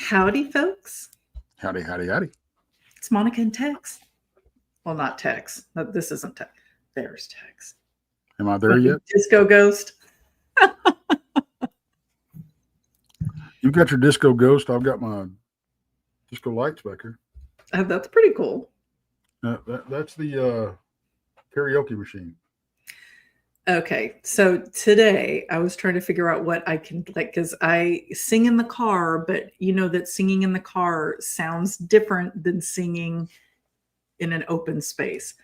Howdy, folks. Howdy, howdy, howdy. It's Monica and Tex. Well, not Tex. No, this isn't Tex. There's Tex. Am I there yet? Disco Ghost. You've got your Disco Ghost. I've got my Disco Lights back here. That's pretty cool. That's the karaoke machine. Okay, so today I was trying to figure out what I can because I sing in the car, but you know that singing in the car sounds different than singing in an open space.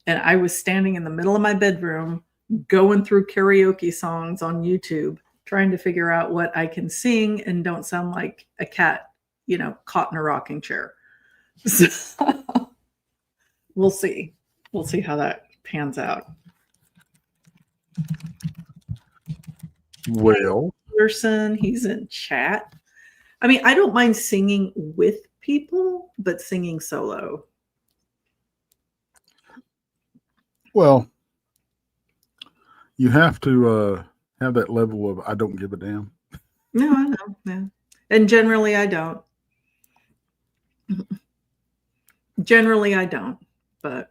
And I was standing in the middle of my bedroom going through karaoke songs on YouTube, trying to figure out what I can sing and don't sound like a cat, caught in a rocking chair. So we'll see. We'll see how that pans out. Well, Person, he's in chat. I mean, I don't mind singing with people, but singing solo. Well, you have to have that level of I don't give a damn. No, I know. Yeah. And generally I don't. Generally I don't, but.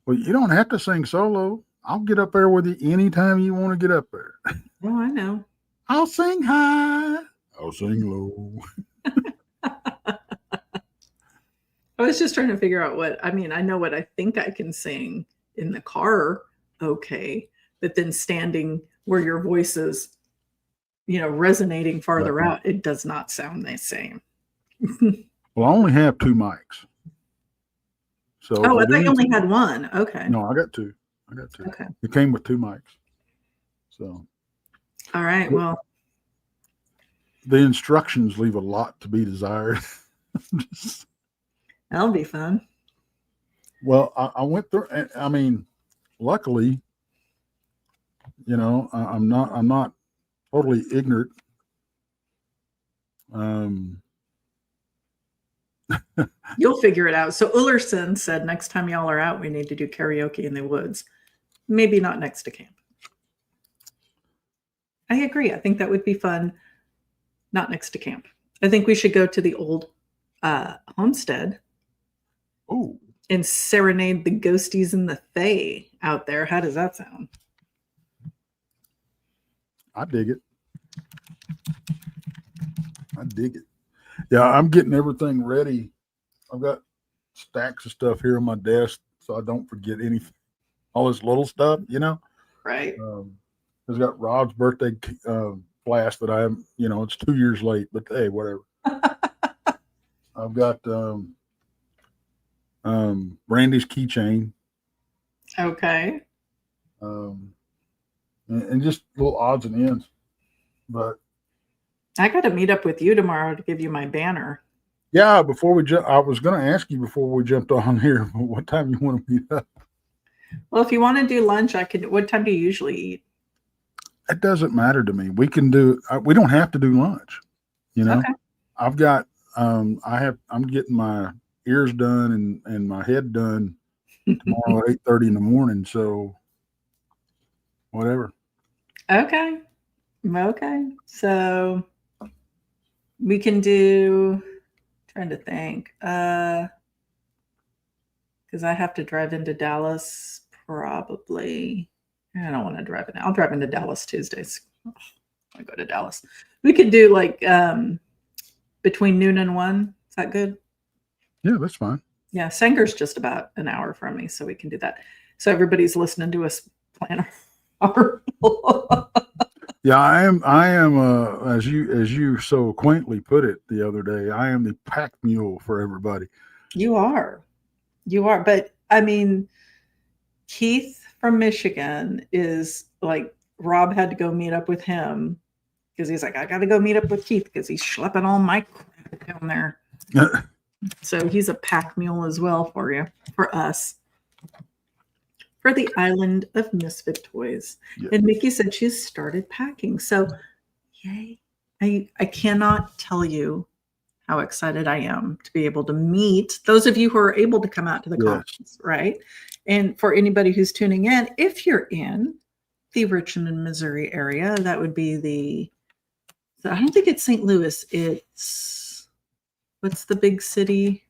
Well, you don't have to sing solo. I'll get up there with you anytime you want to get up there. Oh, I know. I'll sing high. I'll sing low. I was just trying to figure out I know what I think I can sing in the car. Okay. But then standing where your voice is, resonating farther out, it does not sound the same. Well, I only have 2 mics. So I thought you only had one. Okay. No, I got 2. Okay. It came with 2 mics. So. All right. Well, the instructions leave a lot to be desired. That'll be fun. Well, I went through. I mean, luckily, I'm not totally ignorant. You'll figure it out. So Ullerson said next time y'all are out, we need to do karaoke in the woods. Maybe not next to camp. I agree. I think that would be fun. Not next to camp. I think we should go to the old homestead. Oh. And serenade the ghosties and the fae out there. How does that sound? I dig it. Yeah, I'm getting everything ready. I've got stacks of stuff here on my desk so I don't forget anything. All this little stuff, Right. I've got Rob's birthday blast that I haven't, it's 2 years late, but hey, whatever. I've got Brandy's keychain. Okay. And just little odds and ends. But I got to meet up with you tomorrow to give you my banner. Yeah, before we jump, I was going to ask you before we jumped on here, what time you want to meet up? Well, if you want to do lunch, I could. What time do you usually eat? It doesn't matter to me. We can do. We don't have to do lunch. Okay. I've got. I'm getting my ears done and my head done tomorrow at 8:30 in the morning. So, whatever. Okay. So we can do. Trying to think. Because I have to drive into Dallas probably. I don't want to drive in. I'll drive into Dallas Tuesdays. I go to Dallas. We could do like between noon and 1. Is that good? Yeah, that's fine. Yeah, Sanger's just about an hour from me, so we can do that. So everybody's listening to us plan our. Yeah, I am. As you so quaintly put it the other day, I am the pack mule for everybody. You are, but I mean, Keith from Michigan is like Rob had to go meet up with him because he's like, I got to go meet up with Keith because he's schlepping all my crap down there. So he's a pack mule as well for us. For the Island of Misfit Toys. Yes. And Mickey said she's started packing. So yay. I cannot tell you how excited I am to be able to meet those of you who are able to come out to the conference, right? And for anybody who's tuning in, if you're in the Richmond, Missouri area, that would be I don't think it's St. Louis. It's what's the big city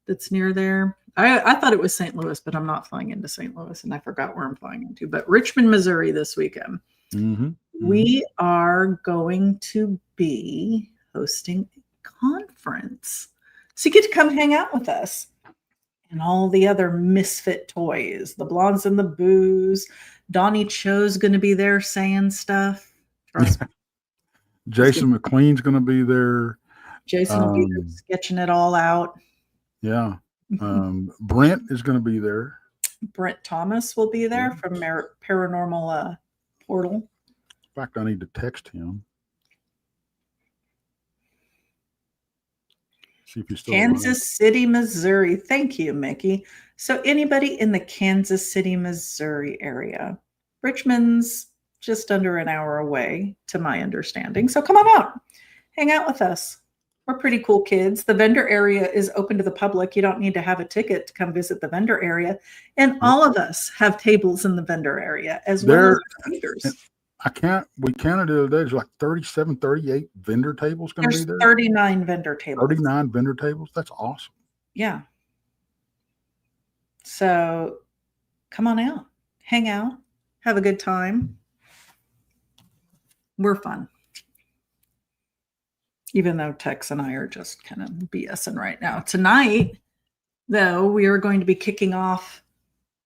that's near there? I thought it was St. Louis, but I'm not flying into St. Louis, and I forgot where I'm flying into. But Richmond, Missouri this weekend. Mm-hmm. We are going to be hosting a conference. So you get to come hang out with us and all the other misfit toys, the Blondes and the Boos. Donnie Cho's going to be there saying stuff. Trust me. Jason McLean's going to be there. Jason will be there sketching it all out. Yeah. Brent is going to be there. Brent Thomas will be there from Paranormal Portal. In fact, I need to text him. See if he's still Kansas City, Missouri. Thank you, Mickey. So anybody in the Kansas City, Missouri area, Richmond's just under an hour away, to my understanding. So come on out, hang out with us. We're pretty cool kids. The vendor area is open to the public. You don't need to have a ticket to come visit the vendor area. And all of us have tables in the vendor area as well as vendors. We counted the other day, there's like 37, 38 vendor tables going to be there. 39 vendor tables. 39 vendor tables. That's awesome. Yeah. So come on out, hang out, have a good time. We're fun. Even though Tex and I are just kind of BSing right now. Tonight, though, we are going to be kicking off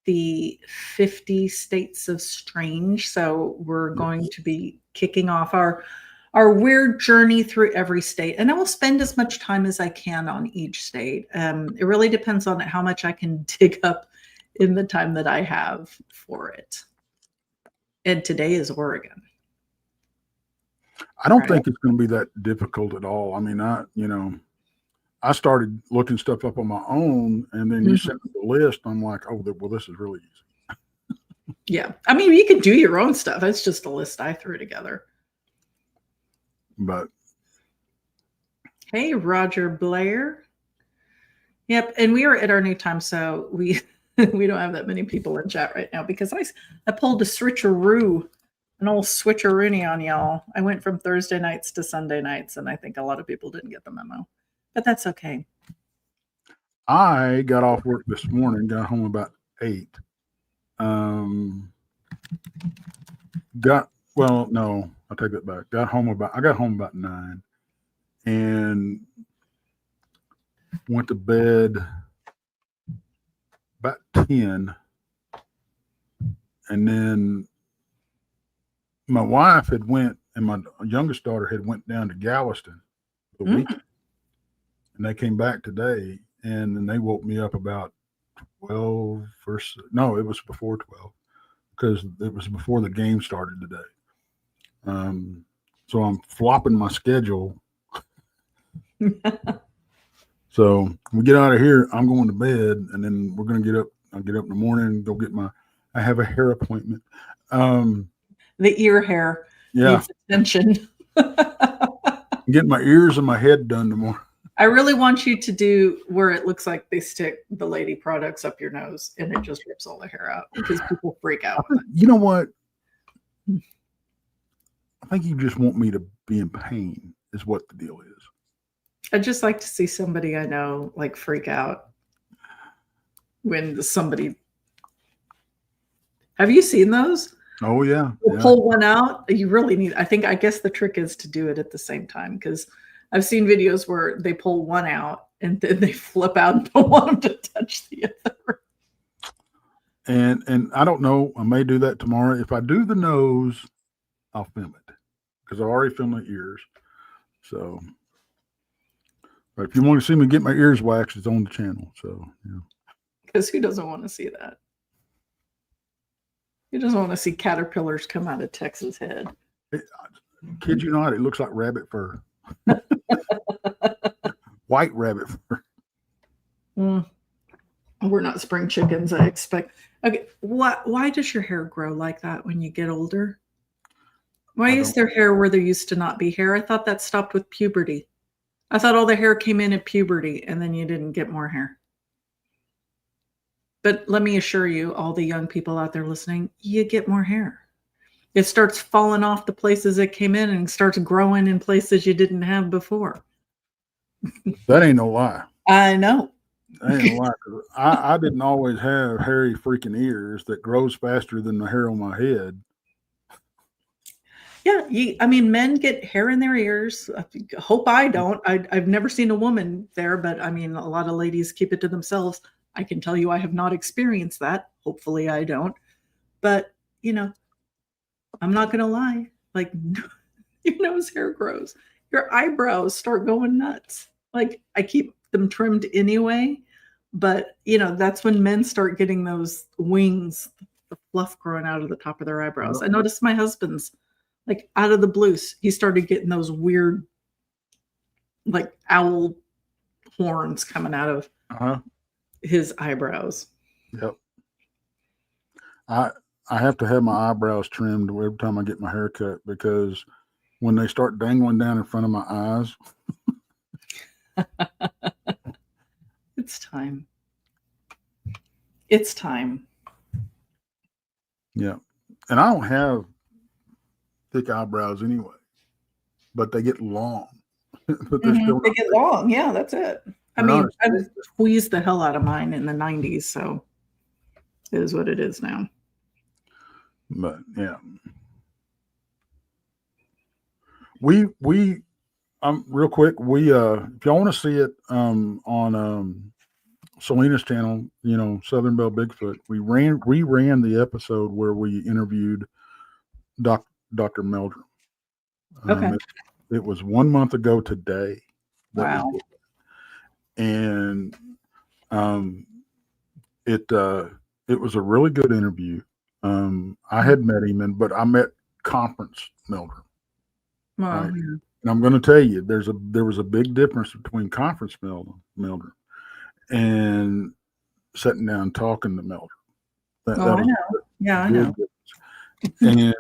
the 50 States of Strange. So we're going to be kicking off our weird journey through every state. And I will spend as much time as I can on each state. It really depends on how much I can dig up in the time that I have for it. And today is Oregon. I don't think it's going to be that difficult at all. I mean, I started looking stuff up on my own, and then you sent me the list. I'm like, oh, well, this is really easy. Yeah. I mean, you could do your own stuff. It's just a list I threw together. But. Hey, Roger Blair. Yep. And we are at our new time, so we don't have that many people in chat right now because I pulled a switcheroo. An old switcheroony on y'all. I went from Thursday nights to Sunday nights, and I think a lot of people didn't get the memo, but that's okay. I got off work this morning, got home about 8. I take that back. I got home about 9 and went to bed about 10. And then my wife had went, and my youngest daughter had went down to Galveston for the weekend, and they came back today, and then they woke me up about 12. It was before 12 because it was before the game started today. So I'm flopping my schedule. So we get out of here. I'm going to bed, and then we're going to get up. I'll get up in the morning and go get I have a hair appointment. The ear hair needs attention. Get my ears and my head done tomorrow. I really want you to do where it looks like they stick the lady products up your nose and it just rips all the hair out because people freak out. You know what? I think you just want me to be in pain is what the deal is. I'd just like to see somebody I know like freak out when somebody. Have you seen those? Oh yeah. Pull one out. You really need. I guess the trick is to do it at the same time because I've seen videos where they pull one out and then they flip out and don't want them to touch the other. And I don't know. I may do that tomorrow. If I do the nose, I'll film it because I already filmed my ears. So, but if you want to see me get my ears waxed, it's on the channel. So yeah. Because who doesn't want to see that? You just want to see caterpillars come out of Tex's head. Kid you not, it looks like rabbit fur. White rabbit fur. We're not spring chickens, I expect. Okay, why does your hair grow like that when you get older? Why is there hair where there used to not be hair? I thought that stopped with puberty. I thought all the hair came in at puberty and then you didn't get more hair. But let me assure you, all the young people out there listening, you get more hair. It starts falling off the places it came in and starts growing in places you didn't have before. That ain't no lie. I know. That ain't no lie. 'Cause I didn't always have hairy freaking ears that grows faster than the hair on my head. Yeah, I mean, men get hair in their ears. I hope I don't. I've never seen a woman there, but I mean, a lot of ladies keep it to themselves. I can tell you I have not experienced that. Hopefully I don't. But, you know, I'm not going to lie. Like, your nose hair grows. Your eyebrows start going nuts. Like, I keep them trimmed anyway. But, you know, that's when men start getting those wings, the fluff growing out of the top of their eyebrows. I noticed my husband's, like, out of the blues, he started getting those weird, like, owl horns coming out of his eyebrows. Yep. I have to have my eyebrows trimmed every time I get my hair cut, because when they start dangling down in front of my eyes. It's time. It's time. Yeah. And I don't have thick eyebrows anyway, but they get long. But they get long. Yeah, that's it. I mean, I squeezed the hell out of mine in the 90s, so it is what it is now. But yeah, we real quick, we if y'all want to see it on Selena's channel, you know, Southern Belle Bigfoot, we ran the episode where we interviewed Dr. Meldrum. Okay. It was 1 month ago today. Wow. And it was a really good interview. I had met him, but I met Conference Meldrum. Wow. Right? And I'm going to tell you, there was a big difference between Conference Meldrum and sitting down and talking to Meldrum. I know. Yeah, I know. And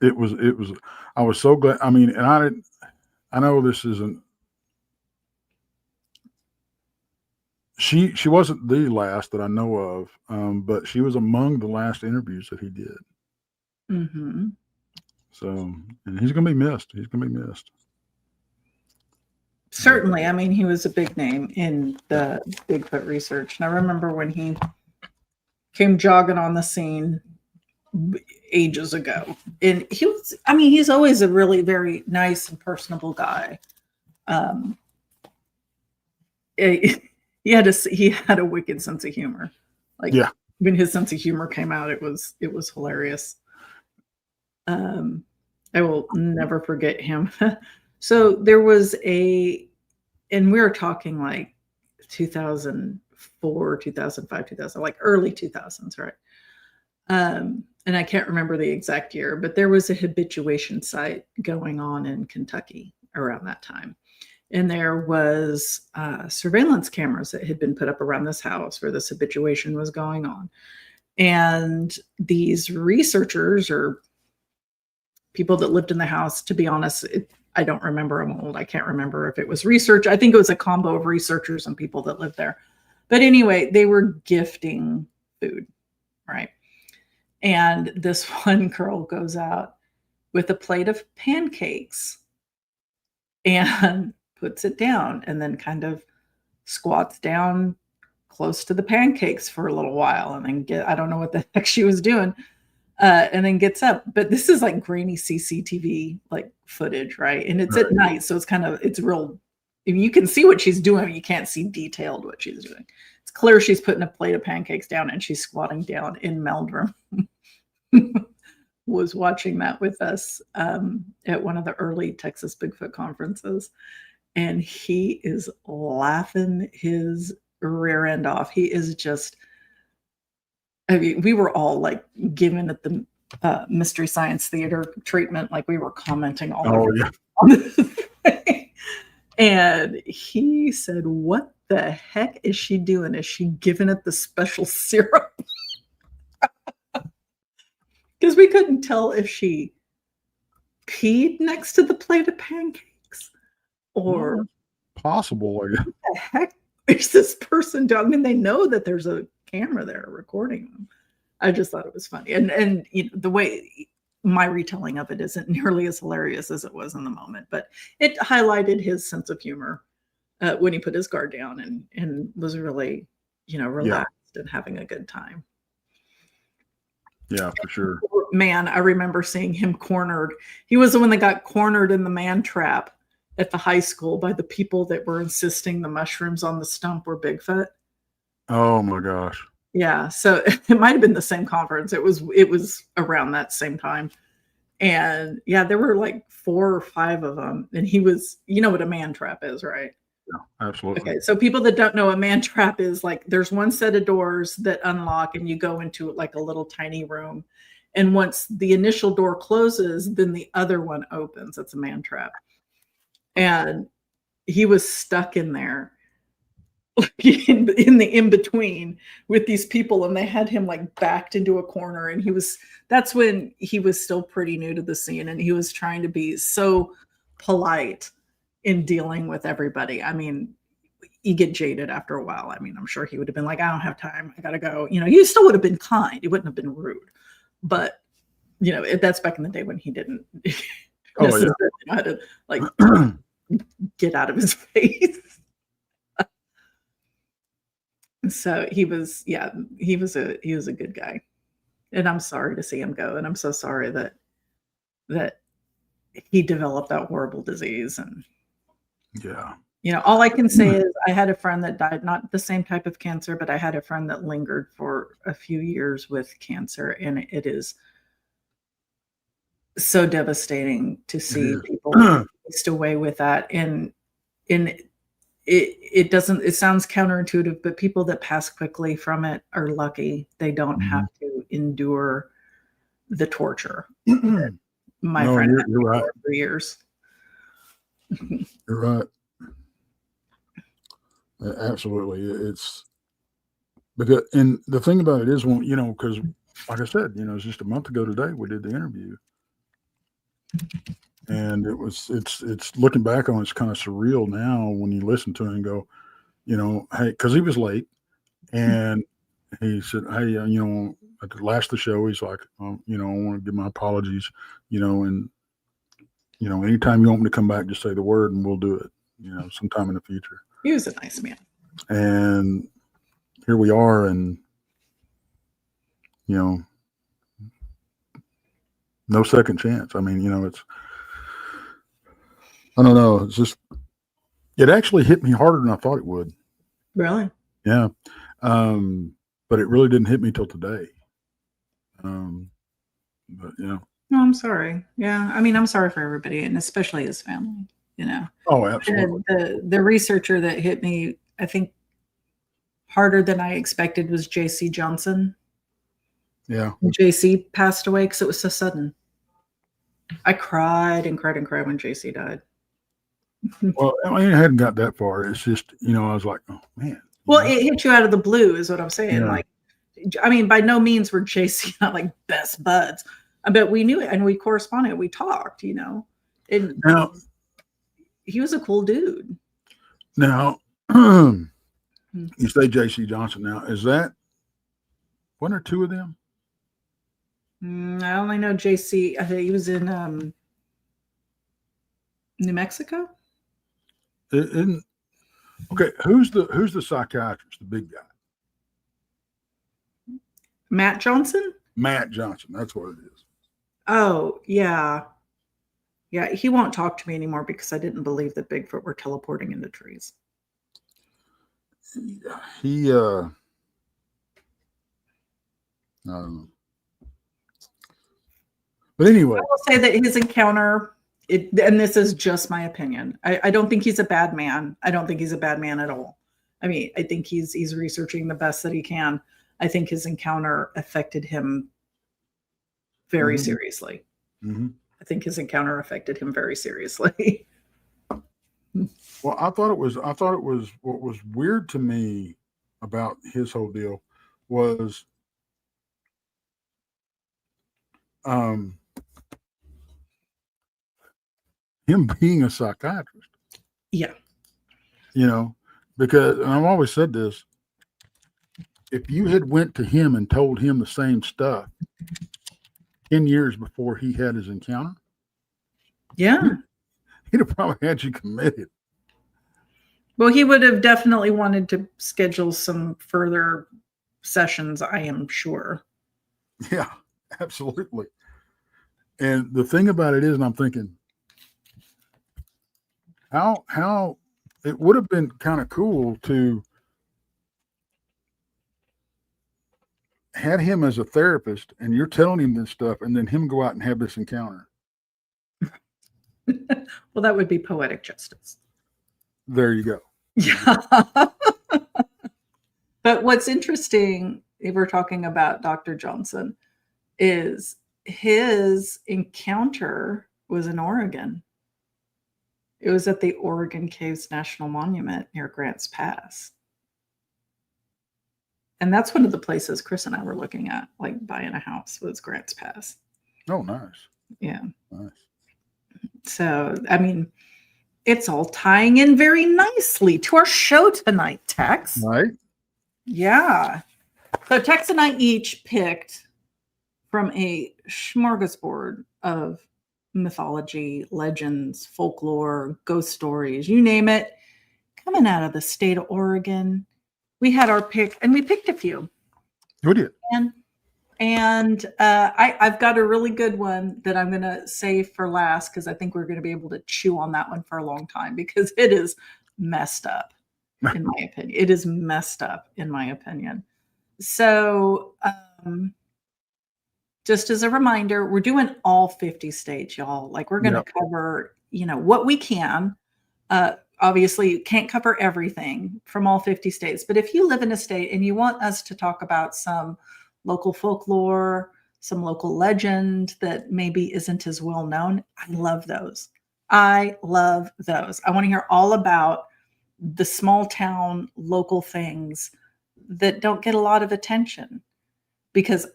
it was. I was so glad. I mean, and I know this isn't. She wasn't the last that I know of, but she was among the last interviews that he did. Mm-hmm. So, and he's going to be missed. He's going to be missed. Certainly. I mean, he was a big name in the Bigfoot research. And I remember when he came jogging on the scene ages ago. And he's always a really very nice and personable guy. He had a wicked sense of humor. Like, yeah. When his sense of humor came out, it was hilarious. I will never forget him. So there was and we were talking like 2004, 2005, 2000, like early 2000s, right? And I can't remember the exact year, but there was a habituation site going on in Kentucky around that time. And there was surveillance cameras that had been put up around this house where this habituation was going on. And these researchers or people that lived in the house, to be honest, I don't remember. I'm old. I can't remember if it was research. I think it was a combo of researchers and people that lived there. But anyway, they were gifting food, right? And this one girl goes out with a plate of pancakes and puts it down and then kind of squats down close to the pancakes for a little while and then I don't know what the heck she was doing. And then gets up, but this is like grainy CCTV like footage, right? And it's at night, so it's real. You can see what she's doing, but you can't see detailed what she's doing. It's clear she's putting a plate of pancakes down and she's squatting down. In Meldrum was watching that with us at one of the early Texas Bigfoot conferences, and he is laughing his rear end off. He is just. I mean, we were all like giving it the Mystery Science Theater treatment, like we were commenting all over. Yeah. On this thing. And he said, "What the heck is she doing? Is she giving it the special syrup?" Because we couldn't tell if she peed next to the plate of pancakes or possible. What the heck is this person doing? I mean, they know that there's a camera there recording them. I just thought it was funny. And you know, the way my retelling of it isn't nearly as hilarious as it was in the moment, but it highlighted his sense of humor when he put his guard down and was really, relaxed and having a good time. Yeah, for sure. Man, I remember seeing him cornered. He was the one that got cornered in the man trap at the high school by the people that were insisting the mushrooms on the stump were Bigfoot. Oh my gosh. Yeah, so it might have been the same conference. It was around that same time. And yeah, there were like 4 or 5 of them. And he was, you know what a man trap is, right? Yeah, absolutely. Okay, so people that don't know, a man trap is like there's one set of doors that unlock and you go into like a little tiny room. And once the initial door closes, then the other one opens. That's a man trap. And he was stuck in there in the in-between with these people, and they had him like backed into a corner, and that's when he was still pretty new to the scene, and he was trying to be so polite in dealing with everybody. I mean, you get jaded after a while. I mean, I'm sure he would have been like, I don't have time, I gotta go. You still would have been kind. He wouldn't have been rude. But that's back in the day when he didn't necessarily know how to like get out of his face. So he was a good guy. And I'm sorry to see him go. And I'm so sorry that he developed that horrible disease. And all I can say is I had a friend that died, not the same type of cancer, but I had a friend that lingered for a few years with cancer. And it is so devastating to see people waste away with that. And it sounds counterintuitive, but people that pass quickly from it are lucky. They don't have to endure the torture. My friend had you're right. For years. You're right. Absolutely. It's because, and the thing about it is, when, because like I said, it's just a month ago today, we did the interview, and it's looking back on, it's kind of surreal now when you listen to it and go, hey, cause he was late, and he said, hey, at the last of the show, he's like, I want to give my apologies, and, anytime you want me to come back, just say the word and we'll do it, sometime in the future. He was a nice man. And here we are, and, no second chance. I mean, I don't know. It's just, it actually hit me harder than I thought it would. Really? Yeah. But it really didn't hit me till today. But yeah. No, I'm sorry. Yeah. I mean, I'm sorry for everybody, and especially his family, Oh, absolutely. And the researcher that hit me, I think, harder than I expected was J.C. Johnson. Yeah. J.C. passed away because it was so sudden. I cried and cried and cried when J.C. died. Well, I mean, I hadn't got that far. It's just, I was like, oh man. Well, it hit you out of the blue, is what I'm saying. Yeah. Like, I mean, by no means were JC not like best buds, but we knew it and we corresponded. We talked, and now he was a cool dude. Now, you say J.C. Johnson. Now, is that one or two of them? I only know JC. I think he was in New Mexico. Okay, who's the psychiatrist, the big guy? Matt Johnson? Matt Johnson, that's what it is. Oh, yeah. Yeah, he won't talk to me anymore because I didn't believe that Bigfoot were teleporting into trees. He I don't know. But anyway, I will say that his encounter, and this is just my opinion, I don't think he's a bad man. I don't think he's a bad man at all. I mean, I think he's researching the best that he can. I think his encounter affected him very seriously. Mm-hmm. I think his encounter affected him very seriously. Well, I thought it was what was weird to me about his whole deal was him being a psychiatrist. Yeah. Because, and I've always said this, if you had went to him and told him the same stuff, 10 years before he had his encounter, Yeah. he'd have probably had you committed. Well, he would have definitely wanted to schedule some further sessions, I am sure. Yeah, absolutely. And the thing about it is, and I'm thinking, how it would have been kind of cool to had him as a therapist, and you're telling him this stuff, and then him go out and have this encounter. Well, that would be poetic justice. There you go. Yeah. But what's interesting, if we're talking about Dr. Johnson, is his encounter was in Oregon. It was at the Oregon Caves National Monument near Grants Pass. And that's one of the places Chris and I were looking at, like buying a house, was Grants Pass. Oh, nice. Yeah. Nice. So, I mean, it's all tying in very nicely to our show tonight, Tex. Right. Yeah. So Tex and I each picked from a smorgasbord of mythology, legends, folklore, ghost stories, you name it, coming out of the state of Oregon. We had our pick, and we picked a few. We did. And I've got a really good one that I'm going to save for last, because I think we're going to be able to chew on that one for a long time, because it is messed up, in my opinion. It is messed up, in my opinion. So just as a reminder, we're doing all 50 states, y'all. Like, we're going to cover, what we can. Obviously, can't cover everything from all 50 states. But if you live in a state and you want us to talk about some local folklore, some local legend that maybe isn't as well known, I love those. I love those. I want to hear all about the small town local things that don't get a lot of attention, because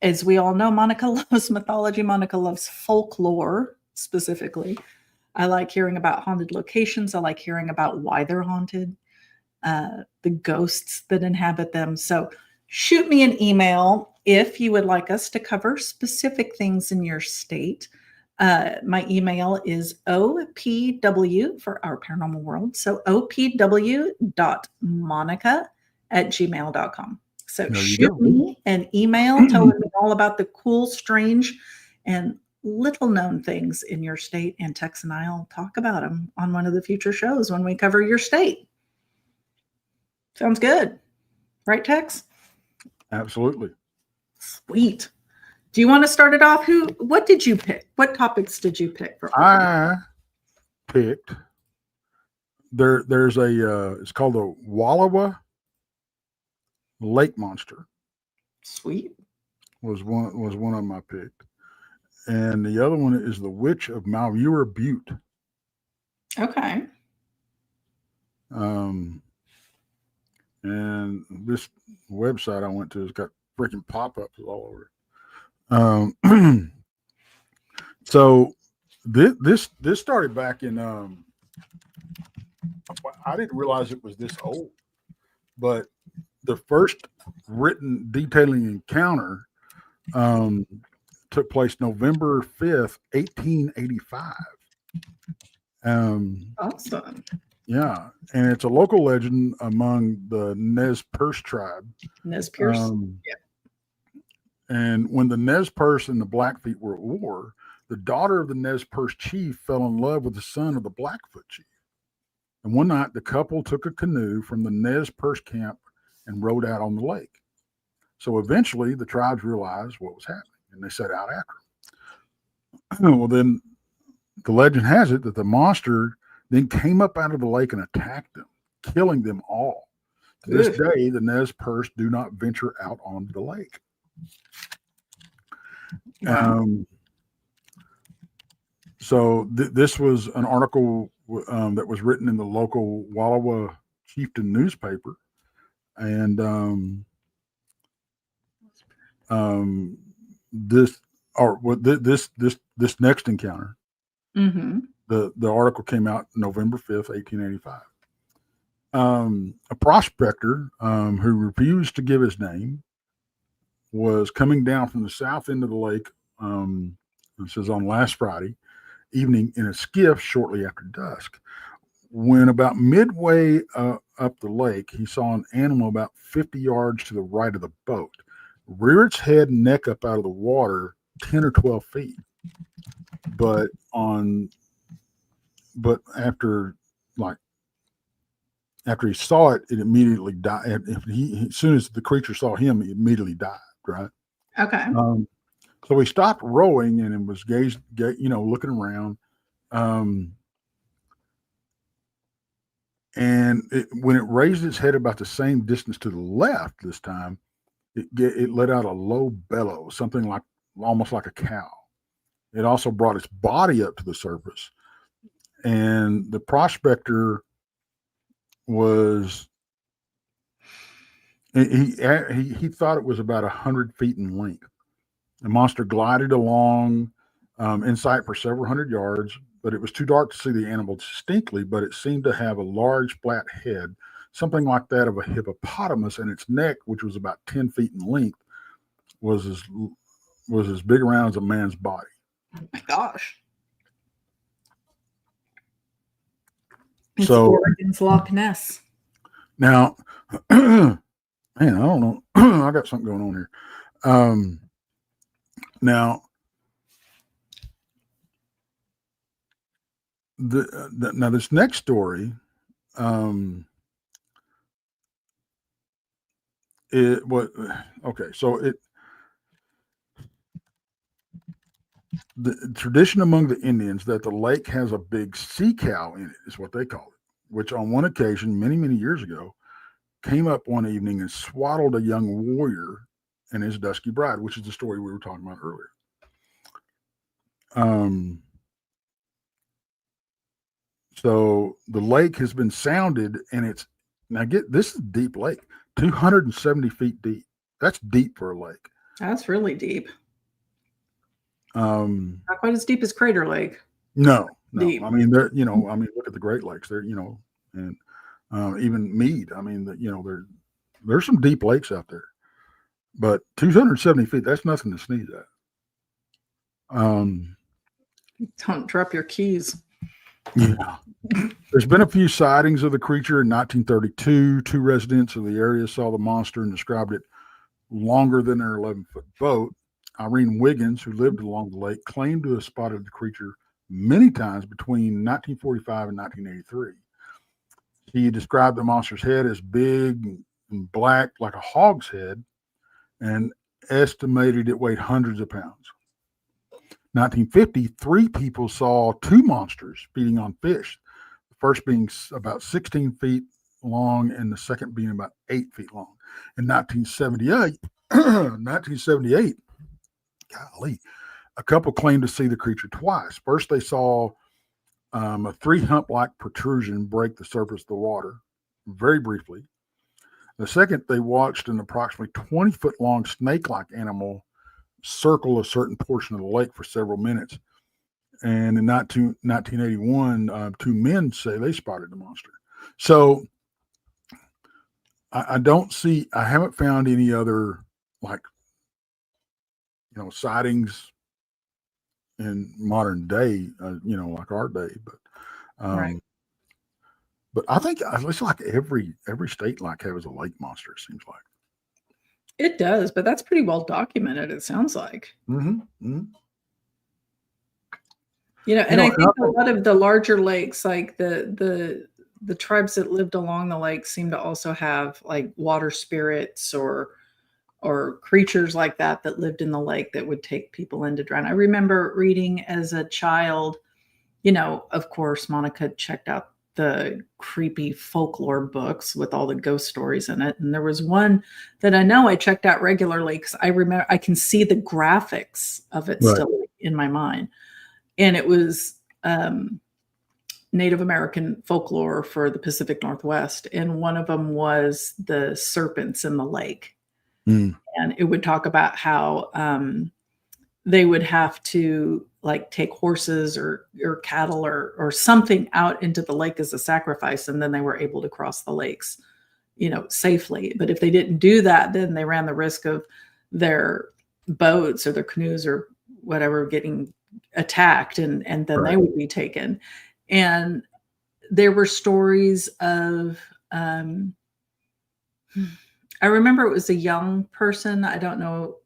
as we all know, Monica loves mythology. Monica loves folklore specifically. I like hearing about haunted locations. I like hearing about why they're haunted, the ghosts that inhabit them. So shoot me an email if you would like us to cover specific things in your state. My email is opw for Our Paranormal World. So opw.monica@gmail.com. So shoot me an email telling me all about the cool, strange, and little known things in your state, and Tex and I'll talk about them on one of the future shows when we cover your state. Sounds good. Right, Tex? Absolutely. Sweet. Do you want to start it off? What did you pick? What topics did you pick? I picked, there's it's called a Wallowa lake monster. Sweet. Was one of them I picked. And the other one is the Witch of Malheur Butte. Okay. And this website I went to has got freaking pop-ups all over it. So this started back in I didn't realize it was this old, but the first written detailing encounter took place November 5th, 1885. Awesome. Yeah, and it's a local legend among the Nez Perce tribe. Nez Perce. Yeah. And when the Nez Perce and the Blackfeet were at war, the daughter of the Nez Perce chief fell in love with the son of the Blackfoot chief. And one night, the couple took a canoe from the Nez Perce camp and rowed out on the lake. So eventually, the tribes realized what was happening, and they set out after them. Well, then the legend has it that the monster then came up out of the lake and attacked them, killing them all. To this day, the Nez Perce do not venture out onto the lake. Wow. So this was an article that was written in the local Wallowa Chieftain newspaper, and this next encounter. Mm-hmm. The article came out November 5th, 1885. A prospector who refused to give his name was coming down from the south end of the lake It says on last Friday evening in a skiff shortly after dusk. When about midway up the lake, he saw an animal about 50 yards to the right of the boat rear its head and neck up out of the water 10 or 12 feet. But after he saw it, it immediately died. As soon as the creature saw him, he immediately died. Right. Okay. So he stopped rowing and was looking around. And when it raised its head about the same distance to the left this time, it let out a low bellow, something like almost like a cow. It also brought its body up to the surface, and the prospector was he thought it was about 100 feet in length. The monster glided along in sight for several hundred yards, but it was too dark to see the animal distinctly, but it seemed to have a large flat head, something like that of a hippopotamus, and its neck, which was about 10 feet in length, was as big around as a man's body. Oh my gosh. It's Oregon's Loch Ness. Now, man, I don't know. I got something going on here. Now, now this next story, the tradition among the Indians that the lake has a big sea cow in it is what they call it, which on one occasion, many, many years ago, came up one evening and swaddled a young warrior and his dusky bride, which is the story we were talking about earlier. So the lake has been sounded, and this is a deep lake, 270 feet deep. That's deep for a lake. That's really deep. Not quite as deep as Crater Lake. No. Deep. I mean, look at the Great Lakes. They're, and even Mead. I mean, there's some deep lakes out there, but 270 feet, that's nothing to sneeze at. Don't drop your keys. Yeah. There's been a few sightings of the creature in 1932. Two residents of the area saw the monster and described it longer than their 11-foot boat. Irene Wiggins, who lived along the lake, claimed to have spotted the creature many times between 1945 and 1983. She described the monster's head as big and black, like a hog's head, and estimated it weighed hundreds of pounds. 1950, 3 people saw 2 monsters feeding on fish, the first being about 16 feet long and the second being about 8 feet long. In 1978, golly, a couple claimed to see the creature twice. First, they saw a 3-hump-like protrusion break the surface of the water very briefly. The second, they watched an approximately 20-foot-long snake-like animal circle a certain portion of the lake for several minutes. And in 1981, 2 men say they spotted the monster. So I haven't found any other sightings in modern day, like our day, but right. But I think it's like every state has a lake monster. It seems like it does, but that's pretty well documented. It sounds like. Mm-hmm. Mm-hmm. And I think a lot of the larger lakes, like the tribes that lived along the lake, seem to also have like water spirits or creatures like that lived in the lake that would take people in to drown. I remember reading as a child, of course, Monica checked out the creepy folklore books with all the ghost stories in it. And there was one that I know I checked out regularly because I remember I can see the graphics of it still in my mind. And it was Native American folklore for the Pacific Northwest. And one of them was the serpents in the lake. And it would talk about how they would have to take horses or cattle or something out into the lake as a sacrifice. And then they were able to cross the lakes, safely. But if they didn't do that, then they ran the risk of their boats or their canoes or whatever getting attacked, and then Right. they would be taken. And there were stories of I remember it was a young person. I don't know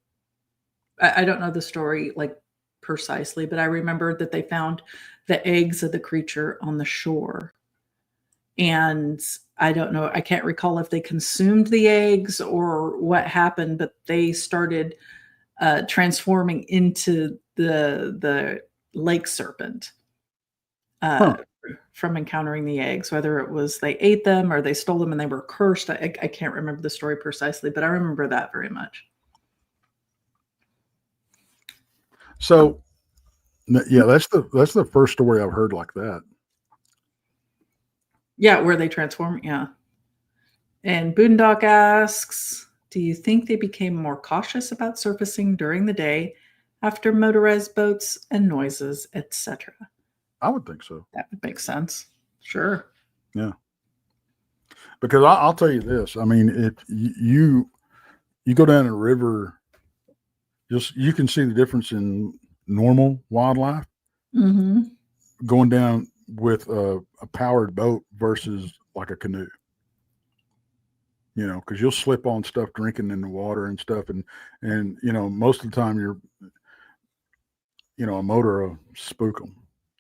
the story like precisely, but I remember that they found the eggs of the creature on the shore. And I don't know, I can't recall if they consumed the eggs or what happened, but they started transforming into the lake serpent Huh. from encountering the eggs, whether it was they ate them or they stole them and they were cursed. I can't remember the story precisely, but I remember that very much. So, yeah, that's the first story I've heard like that. Yeah, where they transform. Yeah. And Boondock asks, do you think they became more cautious about surfacing during the day after motorized boats and noises, etc.? I would think so. That would make sense. Sure. Yeah. Because I'll tell you this. I mean, if you go down a river, you can see the difference in normal wildlife Mm-hmm. going down with a powered boat versus like a canoe. Because you'll slip on stuff drinking in the water and stuff, and most of the time a motor will spook them.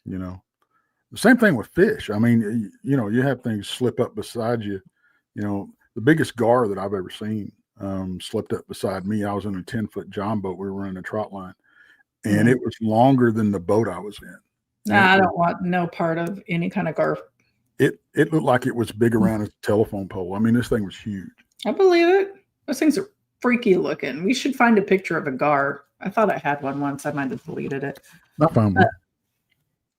The same thing with fish. I mean, you have things slip up beside you. The biggest gar that I've ever seen slipped up beside me. I was in a 10-foot john boat. We were running a trot line, and it was longer than the boat I was in. Nah, I don't want no part of any kind of gar. It looked like it was big around a telephone pole. I mean, this thing was huge. I believe it. Those things are freaky looking. We should find a picture of a gar. I thought I had one once. I might have deleted it. I found one.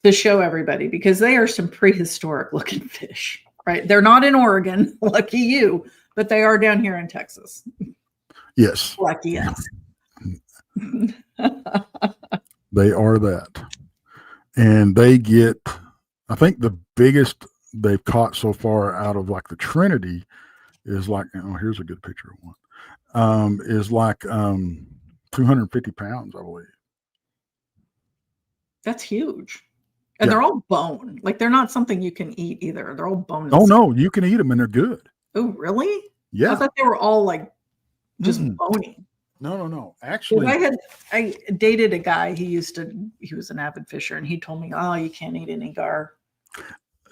To show everybody, because they are some prehistoric looking fish, right? They're not in Oregon, lucky you, but they are down here in Texas. Yes. Lucky us. They are that. And they get, I think the biggest they've caught so far out of like the Trinity is like, here's a good picture of one, is like 250 pounds, I believe. That's huge. And they're all bone. Like they're not something you can eat either. They're all bone. Oh, no, you can eat them and they're good. Oh, really? Yeah. I thought they were all like just bony. No. Actually, I dated a guy. He was an avid fisher, and he told me, "Oh, you can't eat any gar."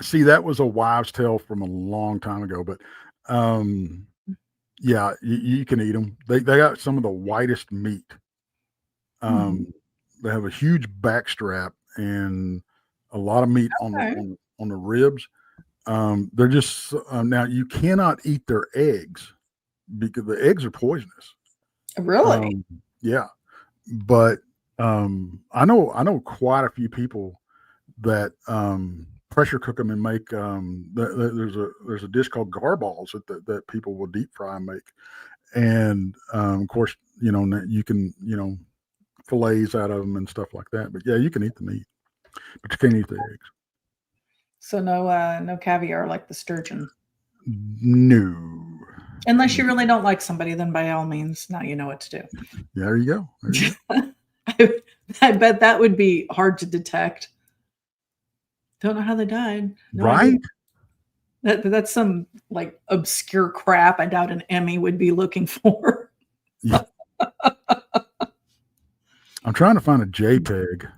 See, that was a wives' tale from a long time ago, but yeah, you can eat them. They got some of the whitest meat. They have a huge back strap and a lot of meat on the ribs. They're just now you cannot eat their eggs because the eggs are poisonous. Really? Yeah, but I know quite a few people that pressure cook them and make. There's a dish called gar balls that people will deep fry and make, and of course you can fillets out of them and stuff like that. But yeah, you can eat the meat, but you can't eat the eggs. So no caviar like the sturgeon. No. Unless you really don't like somebody, then by all means, now you know what to do. Yeah, there you go. I bet that would be hard to detect. Don't know how they died. No right? Idea. That's some like obscure crap I doubt an Emmy would be looking for. Yeah. I'm trying to find a JPEG.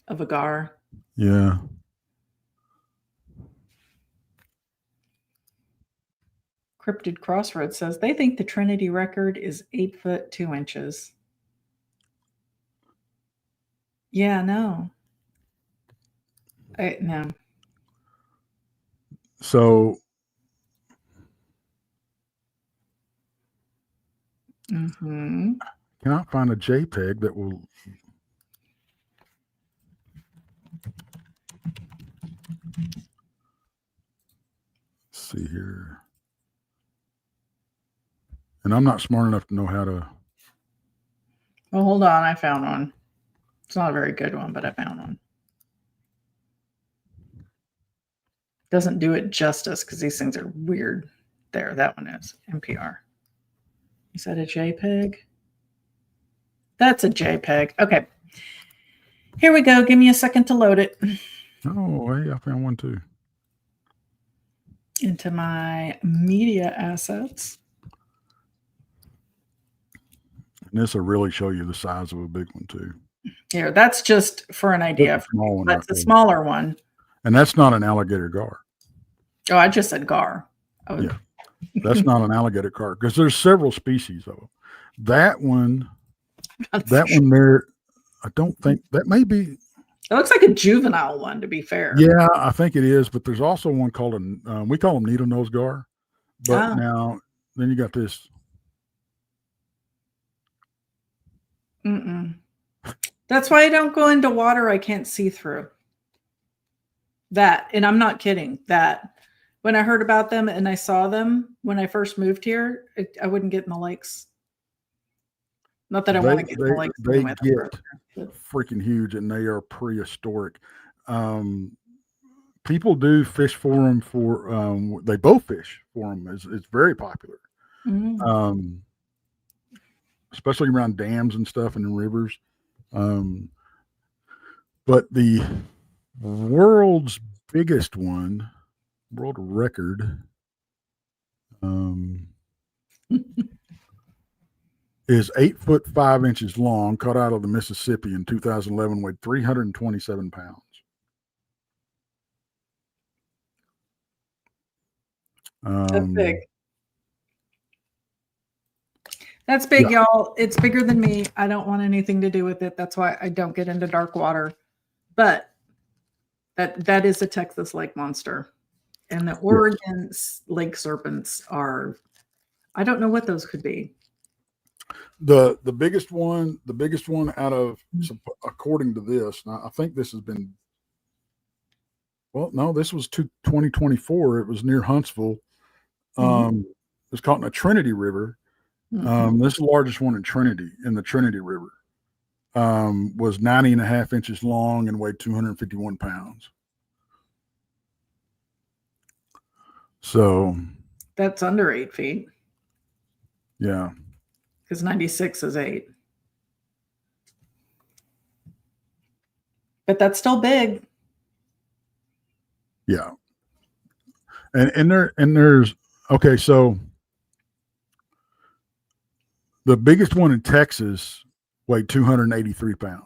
Of a gar. Yeah. Cryptid Crossroads says they think the Trinity record is 8 foot 2 inches. Yeah, no. No. So cannot find a JPEG that will. Let's see here. And I'm not smart enough to know how to. Well, hold on. I found one. It's not a very good one, but I found one. Doesn't do it justice because these things are weird. There, that one is NPR. Is that a JPEG? That's a JPEG. Okay. Here we go. Give me a second to load it Oh, hey, I found one too. into my media assets. And this will really show you the size of a big one too. Here, that's just for an idea. That's a smaller one. And that's not an alligator gar. Oh, I just said gar. Yeah, that's not an alligator gar because there's several species of them. That one there, I don't think that may be. It looks like a juvenile one, to be fair. Yeah, I think it is. But there's also one called we call them needle nose gar. But now, then you got this. That's why I don't go into water I can't see through. That, and I'm not kidding, that when I heard about them and I saw them when I first moved here, I wouldn't get in the lakes. Not that I want to get in the lakes. They get freaking huge, and they are prehistoric. People do fish for them they both fish for them. It's very popular. Especially around dams and stuff and in rivers. But the world's biggest one, world record, is 8 foot 5 inches long, caught out of the Mississippi in 2011, weighed 327 pounds. That's big. That's big, y'all. It's bigger than me. I don't want anything to do with it. That's why I don't get into dark water. But that is a Texas lake monster. And the Oregon lake serpents are, I don't know what those could be. The biggest one out of, according to this, now I think this has been, well, no, this was 2024. It was near Huntsville. It was caught in a Trinity River. This is the largest one in the Trinity River. Was 90.5 inches long and weighed 251 pounds. So that's under 8 feet. Yeah. Because 96 is 8. But that's still big. Yeah. And there's okay, so the biggest one in Texas weighed 283 pounds.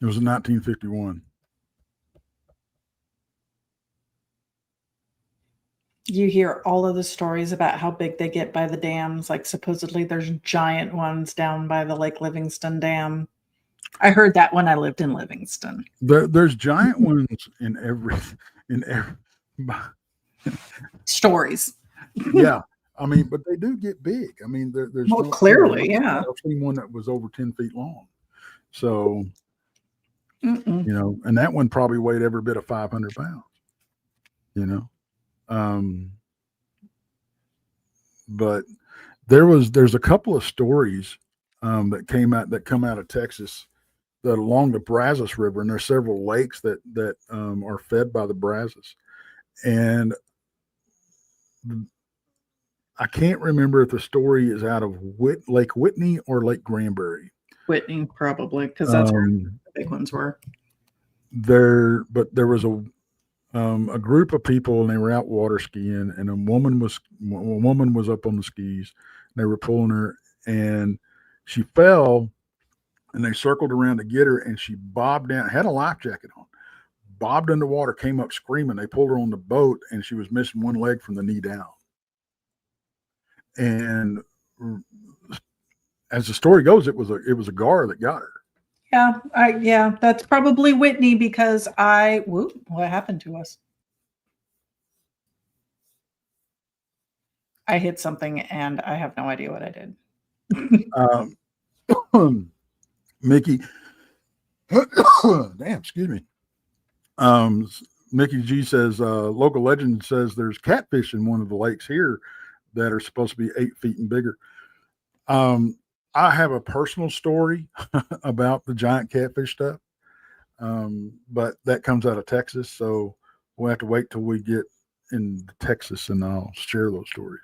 It was in 1951. You hear all of the stories about how big they get by the dams. Like supposedly there's giant ones down by the Lake Livingston Dam. I heard that when I lived in Livingston. There's giant ones in every stories. Yeah. I mean, but they do get big. I mean, there's clearly, yeah. I've seen one that was over 10 feet long. So, you know, and that one probably weighed every bit of 500 pounds, you know. But there's a couple of stories that come out of Texas that along the Brazos River, and there's several lakes that are fed by the Brazos, and I can't remember if the story is out of Lake Whitney or Lake Granbury. Whitney, probably, because that's where the big ones were. But there was a group of people, and they were out water skiing, and a woman was up on the skis, and they were pulling her, and she fell, and they circled around to get her, and she bobbed down, had a life jacket on, bobbed underwater, came up screaming. They pulled her on the boat, and she was missing one leg from the knee down. And as the story goes, it was a gar that got her. Yeah, that's probably Whitney because what happened to us? I hit something and I have no idea what I did. Mickey, damn, excuse me. Mickey G says, local legend says there's catfish in one of the lakes here that are supposed to be 8 feet and bigger. I have a personal story about the giant catfish stuff, but that comes out of Texas, so we'll have to wait till we get in Texas, and I'll share those stories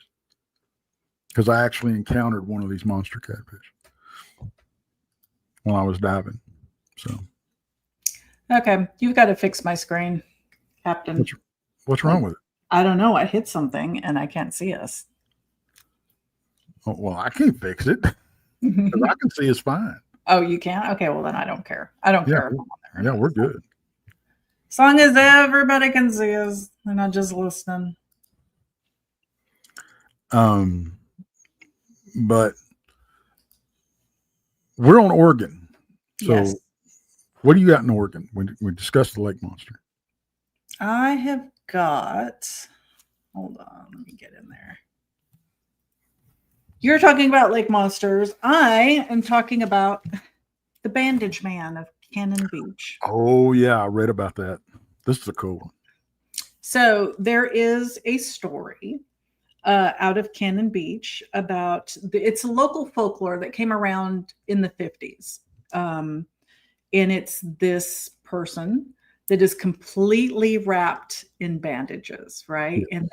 because I actually encountered one of these monster catfish when I was diving. So, Okay, you've got to fix my screen, Captain. what's wrong with it? I don't know. I hit something and I can't see us. Oh, well, I can't fix it. 'Cause I can see it's fine. Oh, you can't? Okay, well then I don't care. I don't care. Yeah, we're good. As long as everybody can see us, they're not just listening. But we're on Oregon. So Yes. what do you got in Oregon? We discussed the lake monster. I have got, hold on, let me get in there. You're talking about lake monsters. I am talking about the Bandage Man of Cannon Beach. Oh, yeah, I read about that. This is a cool one. So there is a story out of Cannon Beach about, it's a local folklore that came around in the 50s. And it's this person that is completely wrapped in bandages, right? Yeah. And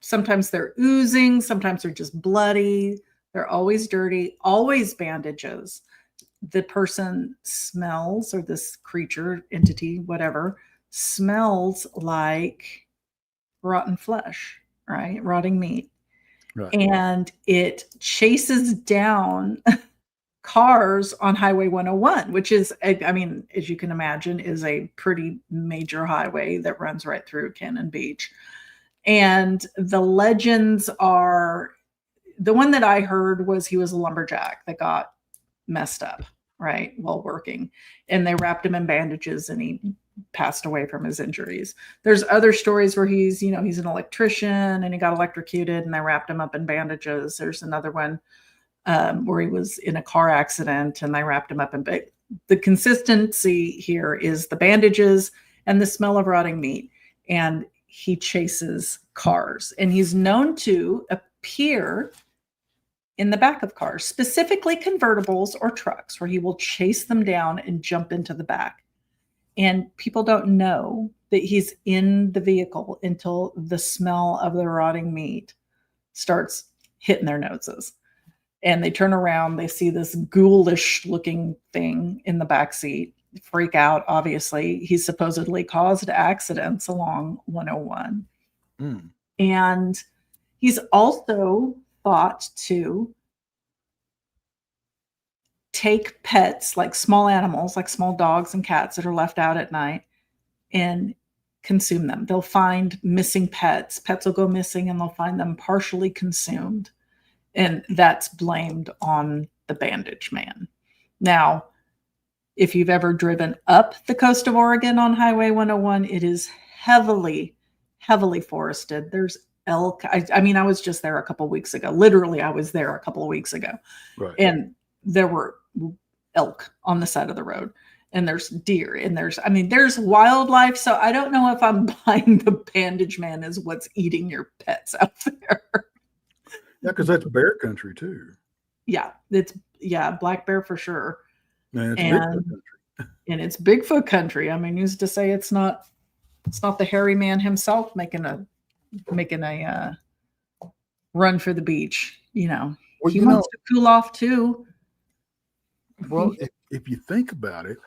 sometimes they're oozing, sometimes they're just bloody. They're always dirty, always bandages. The person smells, or this creature, entity, whatever, smells like rotten flesh, right? Rotting meat. Right. And it chases down cars on Highway 101, which is, I mean, as you can imagine, is a pretty major highway that runs right through Cannon Beach. And the legends are, the one that I heard was he was a lumberjack that got messed up, right, while working. And they wrapped him in bandages and he passed away from his injuries. There's other stories where he's an electrician and he got electrocuted and they wrapped him up in bandages. There's another one where he was in a car accident and they wrapped him up in, but the consistency here is the bandages and the smell of rotting meat. And he chases cars, and he's known to appear in the back of cars, specifically convertibles or trucks, where he will chase them down and jump into the back. And people don't know that he's in the vehicle until the smell of the rotting meat starts hitting their noses. And they turn around, they see this ghoulish looking thing in the back seat, freak out. Obviously, he supposedly caused accidents along 101. And he's also thought to take pets, like small animals, like small dogs and cats that are left out at night, and consume them. They'll find missing pets. Pets will go missing and they'll find them partially consumed. And that's blamed on the Bandage Man. Now, if you've ever driven up the coast of Oregon on Highway 101, it is heavily, heavily forested. There's elk. I mean, I was just there a couple of weeks ago. Literally, I was there a couple of weeks ago. Right. And there were elk on the side of the road. And there's deer. And there's wildlife. So I don't know if I'm buying the Bandage Man is what's eating your pets out there. Yeah, because that's bear country too. Yeah, black bear for sure. Man, it's Bigfoot country. And it's Bigfoot country. I mean, used to say it's not the hairy man himself making a run for the beach. Well, he wants to cool off too. Well, if you think about it,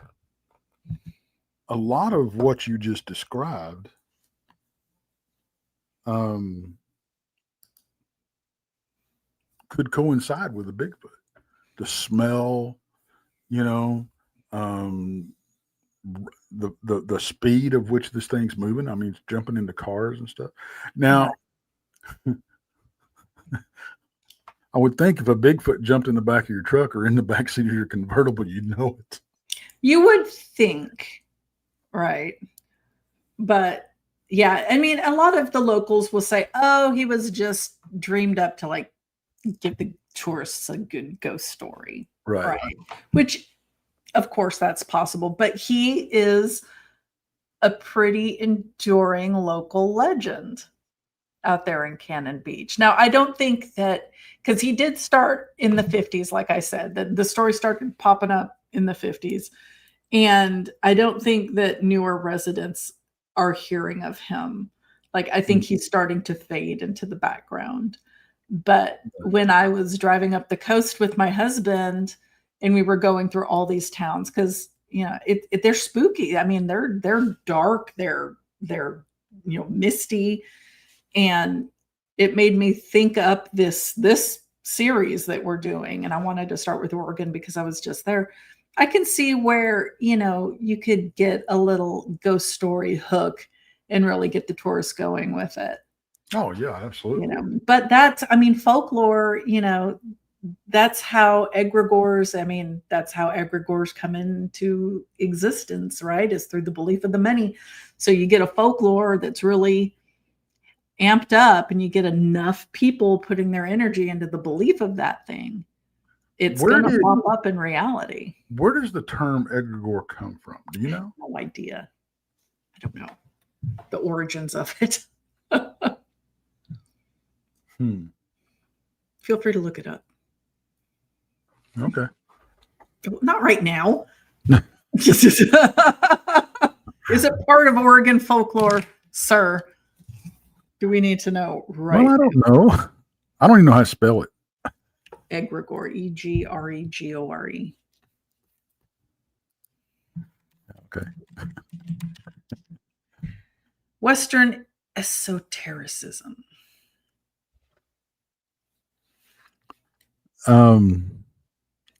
a lot of what you just described, could coincide with the Bigfoot. The smell, the speed of which this thing's moving. I mean, it's jumping into cars and stuff. Now, I would think if a Bigfoot jumped in the back of your truck or in the back seat of your convertible, you'd know it. You would think, right? But yeah, I mean, a lot of the locals will say, "Oh, he was just dreamed up to like give the tourists a good ghost story," right? Which, of course, that's possible. But he is a pretty enduring local legend out there in Cannon Beach. Now, I don't think that, because he did start in the 50s, like I said, the story started popping up in the 50s. And I don't think that newer residents are hearing of him Like, I think he's starting to fade into the background. But when I was driving up the coast with my husband and we were going through all these towns, because they're spooky. I mean, they're dark, they're misty, and it made me think up this series that we're doing. And I wanted to start with Oregon because I was just there. I can see where you could get a little ghost story hook and really get the tourists going with it. Oh yeah, absolutely. But that's, folklore, that's how egregores come into existence, right? Is through the belief of the many. So you get a folklore that's really amped up and you get enough people putting their energy into the belief of that thing. It's going to pop up in reality. Where does the term egregore come from? Do you know? No idea. I don't know the origins of it. Feel free to look it up. Okay. Not right now. Is it part of Oregon folklore, sir? Do we need to know right Well, I don't know. I don't even know how to spell it. Egregore, Egregore. Okay. Western esotericism.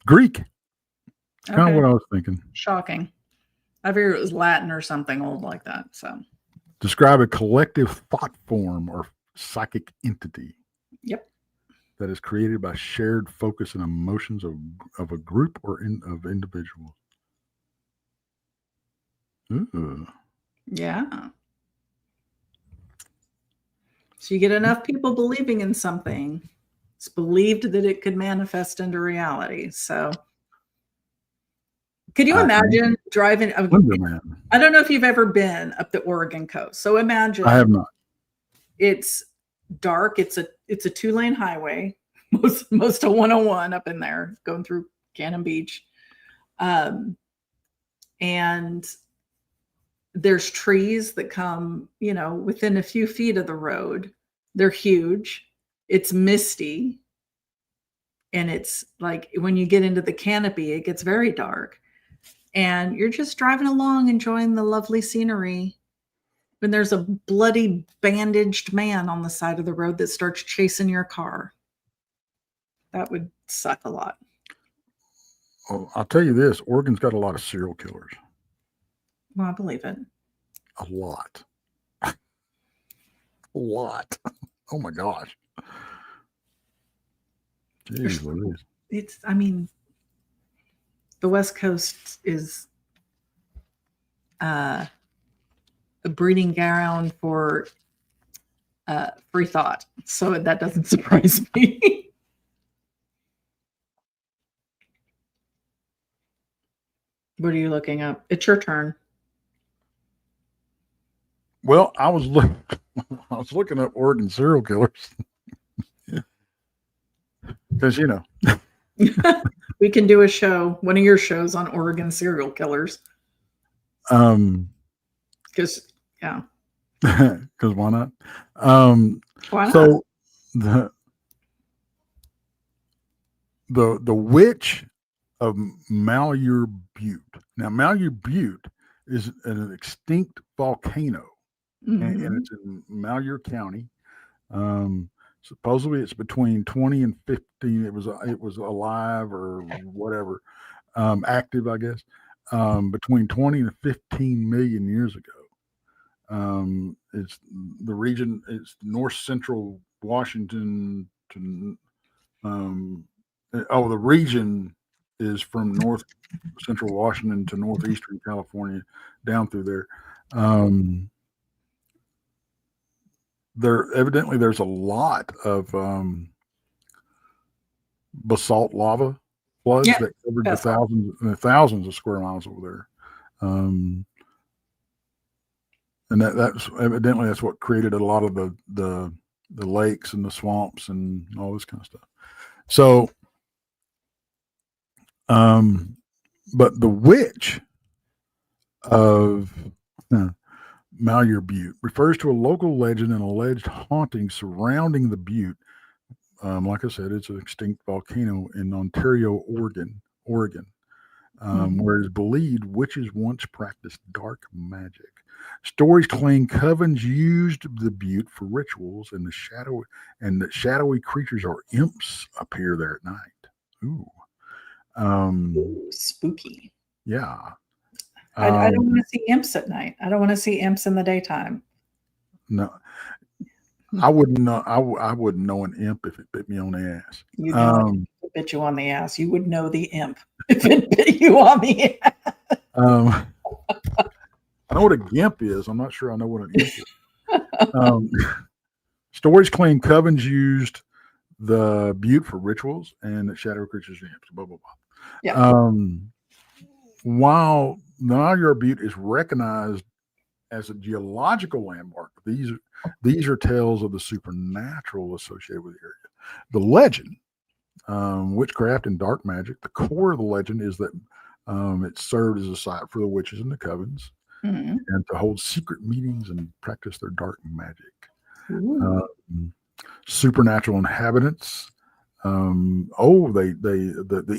Greek. Kind of what I was thinking. Shocking. I figured it was Latin or something old like that. So describe a collective thought form or psychic entity. Yep. That is created by shared focus and emotions of a group or of individuals. Ooh. Yeah. So you get enough people believing in something, it's believed that it could manifest into reality. So could you imagine driving? I don't know if you've ever been up the Oregon coast. So imagine. I have not. It's dark. It's a 2-lane highway. Most of 101 up in there going through Cannon Beach. And there's trees that come, within a few feet of the road. They're huge. It's misty. And it's like when you get into the canopy, it gets very dark. And you're just driving along, enjoying the lovely scenery. When there's a bloody bandaged man on the side of the road that starts chasing your car. That would suck a lot. Well, I'll tell you this, Oregon's got a lot of serial killers. Well, I believe it. A lot. A lot. Oh my gosh. Jeez Louise. The West Coast is a breeding ground for free thought. So that doesn't surprise me. What are you looking up? It's your turn. Well, I was looking up Oregon serial killers. Because we can do a show, one of your shows on Oregon serial killers. Because yeah. Because why not? Why not? So the witch of Malheur Butte. Now, Malheur Butte is an extinct volcano, and it's in Malheur County. Supposedly, it's between 20 and 15. It was alive or whatever, active, I guess, between 20 and 15 million years ago. It's the region. It's north central Washington to. The region is from north central Washington to northeastern California, down through there. There's a lot of basalt lava floods that covered the thousands of square miles over there. And that's evidently that's what created a lot of the lakes and the swamps and all this kind of stuff. So, but the witch of Malheur Butte refers to a local legend and alleged haunting surrounding the butte. Like I said, it's an extinct volcano in Ontario, Oregon, where it's believed witches once practiced dark magic. Stories claim covens used the butte for rituals, and that shadowy creatures or imps appear there at night. Ooh, Ooh, spooky. yeah. I don't want to see imps at night. I don't want to see imps in the daytime. No, I wouldn't know. I wouldn't know an imp if it bit me on the ass. You know it bit you on the ass. You would know the imp if it bit you on the ass. I know what a gimp is. I'm not sure I know what an imp is. Stories claim covens used the butte for rituals and that shadow creatures and imps. Blah blah blah. Yeah. While Malheur Butte is recognized as a geological landmark, these are tales of the supernatural associated with the area. The legend, witchcraft and dark magic. The core of the legend is that it served as a site for the witches and the covens, and to hold secret meetings and practice their dark magic. Supernatural inhabitants. The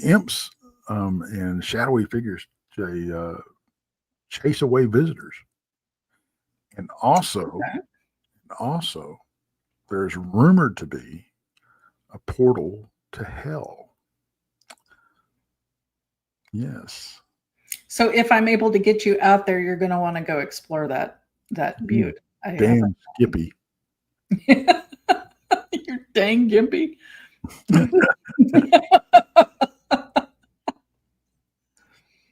imps and shadowy figures chase away visitors, and also there's rumored to be a portal to hell. Yes. So if I'm able to get you out there, you're going to want to go explore that butte. Damn Skippy. You're dang gimpy.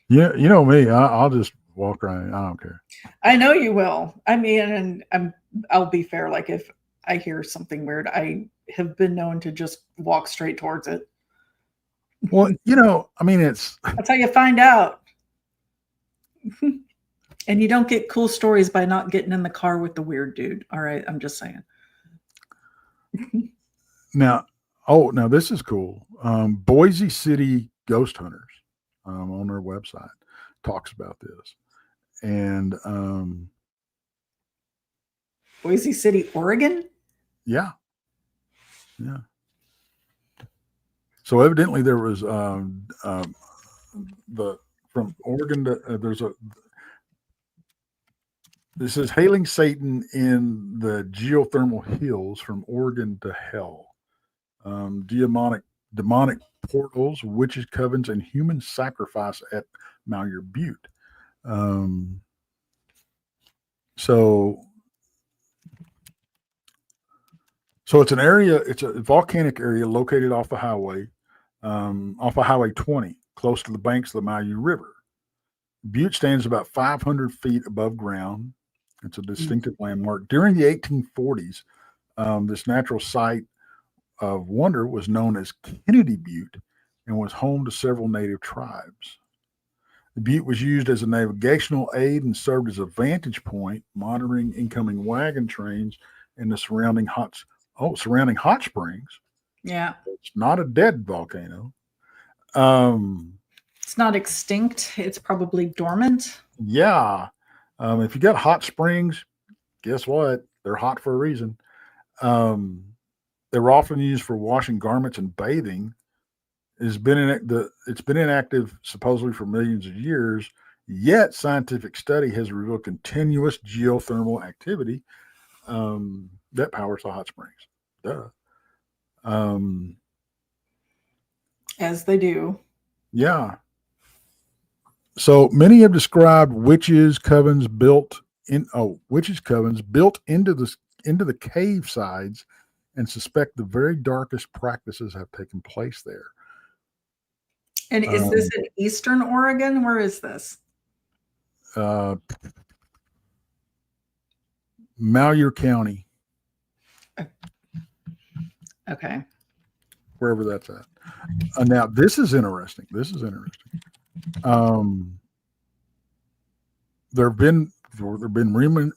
Yeah, you know me. I'll just walk around. I don't care. I know you will. I mean, and I'll be fair. Like if I hear something weird, I have been known to just walk straight towards it. Well, I mean, that's how you find out. And you don't get cool stories by not getting in the car with the weird dude. All right, I'm just saying. Now this is cool. Boise City Ghost Hunters on their website talks about this, and Boise City, Oregon. Yeah. So evidently there was from Oregon to this is hailing Satan in the geothermal hills from Oregon to hell. Demonic portals, witches, covens, and human sacrifice at Malheur Butte. So it's an area. It's a volcanic area located off the highway, off of Highway 20, close to the banks of the Malheur River. Butte stands about 500 feet above ground. It's a distinctive landmark. During the 1840s, this natural site of wonder was known as Kennedy Butte and was home to several native tribes. The butte was used as a navigational aid and served as a vantage point, monitoring incoming wagon trains in the surrounding hot springs. Yeah. It's not a dead volcano. It's not extinct. It's probably dormant. Yeah. If you got hot springs, guess what? They're hot for a reason. They were often used for washing garments and bathing. It's been inactive supposedly for millions of years, yet scientific study has revealed continuous geothermal activity that powers the hot springs. Duh. As they do. Yeah. So many have described witches covens built into the cave sides and suspect the very darkest practices have taken place there. And is this in Eastern Oregon? Where is this? Malheur County. Okay. Wherever that's at. Now, this is interesting. There have been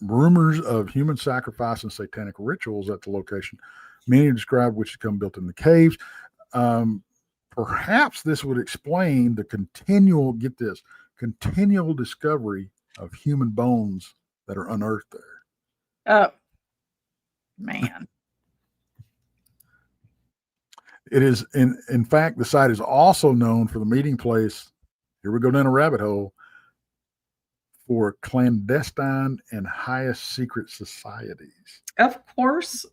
rumors of human sacrifice and satanic rituals at the location. Many described which come built in the caves. Perhaps this would explain the continual discovery of human bones that are unearthed there. Oh, man. It is, in fact, the site is also known for the meeting place. Here we go down a rabbit hole for clandestine and highest secret societies. Of course.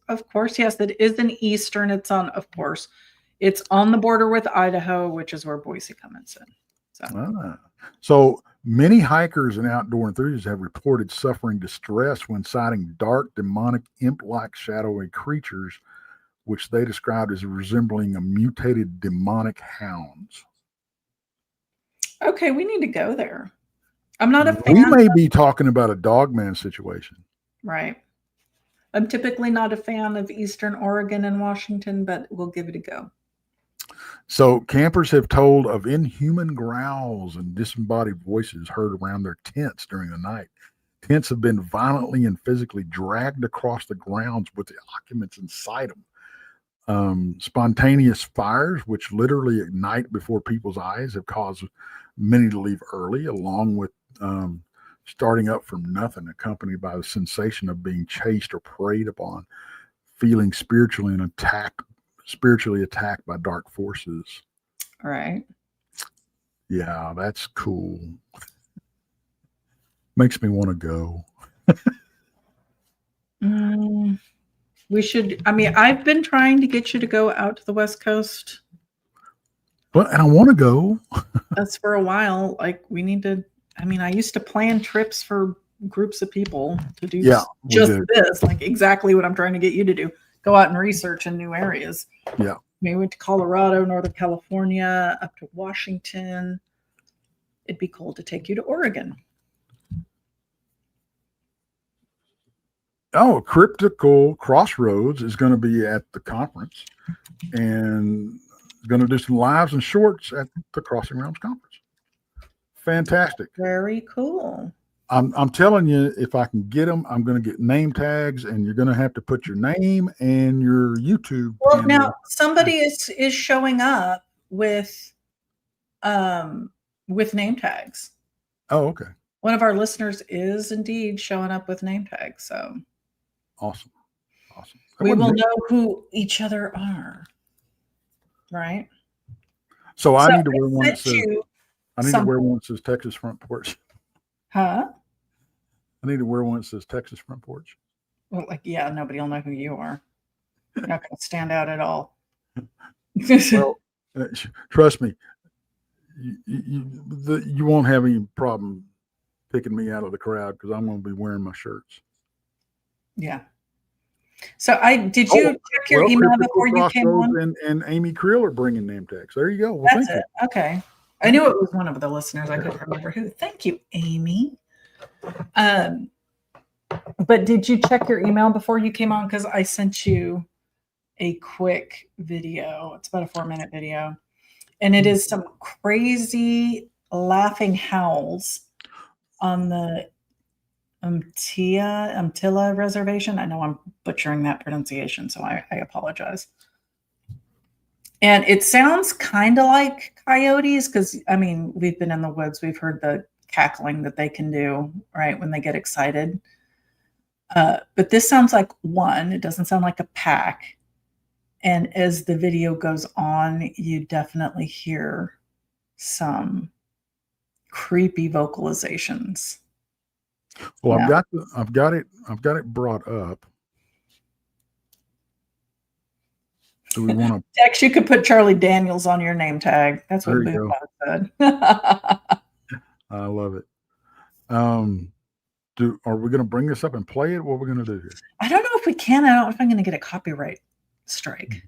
Yes, that is in Eastern. It's on the border with Idaho, which is where Boise comes in. So many hikers and outdoor enthusiasts have reported suffering distress when sighting dark, demonic, imp-like shadowy creatures, which they described as resembling a mutated demonic hounds. Okay, we need to go there. I'm not a fan. We may be talking about a Dogman situation. Right. I'm typically not a fan of Eastern Oregon and Washington, but we'll give it a go. So campers have told of inhuman growls and disembodied voices heard around their tents during the night. Tents have been violently and physically dragged across the grounds with the occupants inside them. Spontaneous fires, which literally ignite before people's eyes, have caused many to leave early, along with starting up from nothing, accompanied by the sensation of being chased or preyed upon, feeling spiritually attacked by dark forces. All right. Yeah, that's cool. Makes me want to go. We should. I mean, I've been trying to get you to go out to the West Coast. Well, and I want to go. That's for a while. Like, we need to. I mean, I used to plan trips for groups of people to do just this, like exactly what I'm trying to get you to do. Go out and research in new areas. Yeah. We went to Colorado, Northern California, up to Washington. It'd be cool to take you to Oregon. Oh, Cryptical Crossroads is going to be at the conference and going to do some lives and shorts at the Crossing Realms conference. Fantastic. Very cool. I'm telling you, if I can get them, I'm going to get name tags, and you're going to have to put your name and your YouTube. Well, now somebody is showing up with name tags. Oh, okay. One of our listeners is indeed showing up with name tags. So awesome. We will know who each other are. Right. So I need to wear one that says, I need to wear one that says Texas Front Porch. Huh? I need to wear one that says Texas Front Porch. Well, like, yeah, nobody will know who you are. You're not going to stand out at all. Well, trust me, you won't have any problem picking me out of the crowd because I'm going to be wearing my shirts. Yeah. So did you check your email before you came on? And Amy Creel are bringing name tags. There you go. Well, that's it. Okay. I knew it was one of the listeners. I couldn't remember who. Thank you, Amy. But did you check your email before you came on? Because I sent you a quick video. It's about a 4-minute video. And it is some crazy laughing howls on the Umatilla reservation. I know I'm butchering that pronunciation, so I apologize. And it sounds kind of like coyotes because, I mean, we've been in the woods. We've heard the cackling that they can do, right, when they get excited. But this sounds like one. It doesn't sound like a pack. And as the video goes on, you definitely hear some creepy vocalizations. Well, yeah. I've got it brought up. Do we want to? Dex, you could put Charlie Daniels on your name tag. That's what Boo said. I love it. Are we going to bring this up and play it? What are we going to do here? I don't know if we can. I don't know if I'm going to get a copyright strike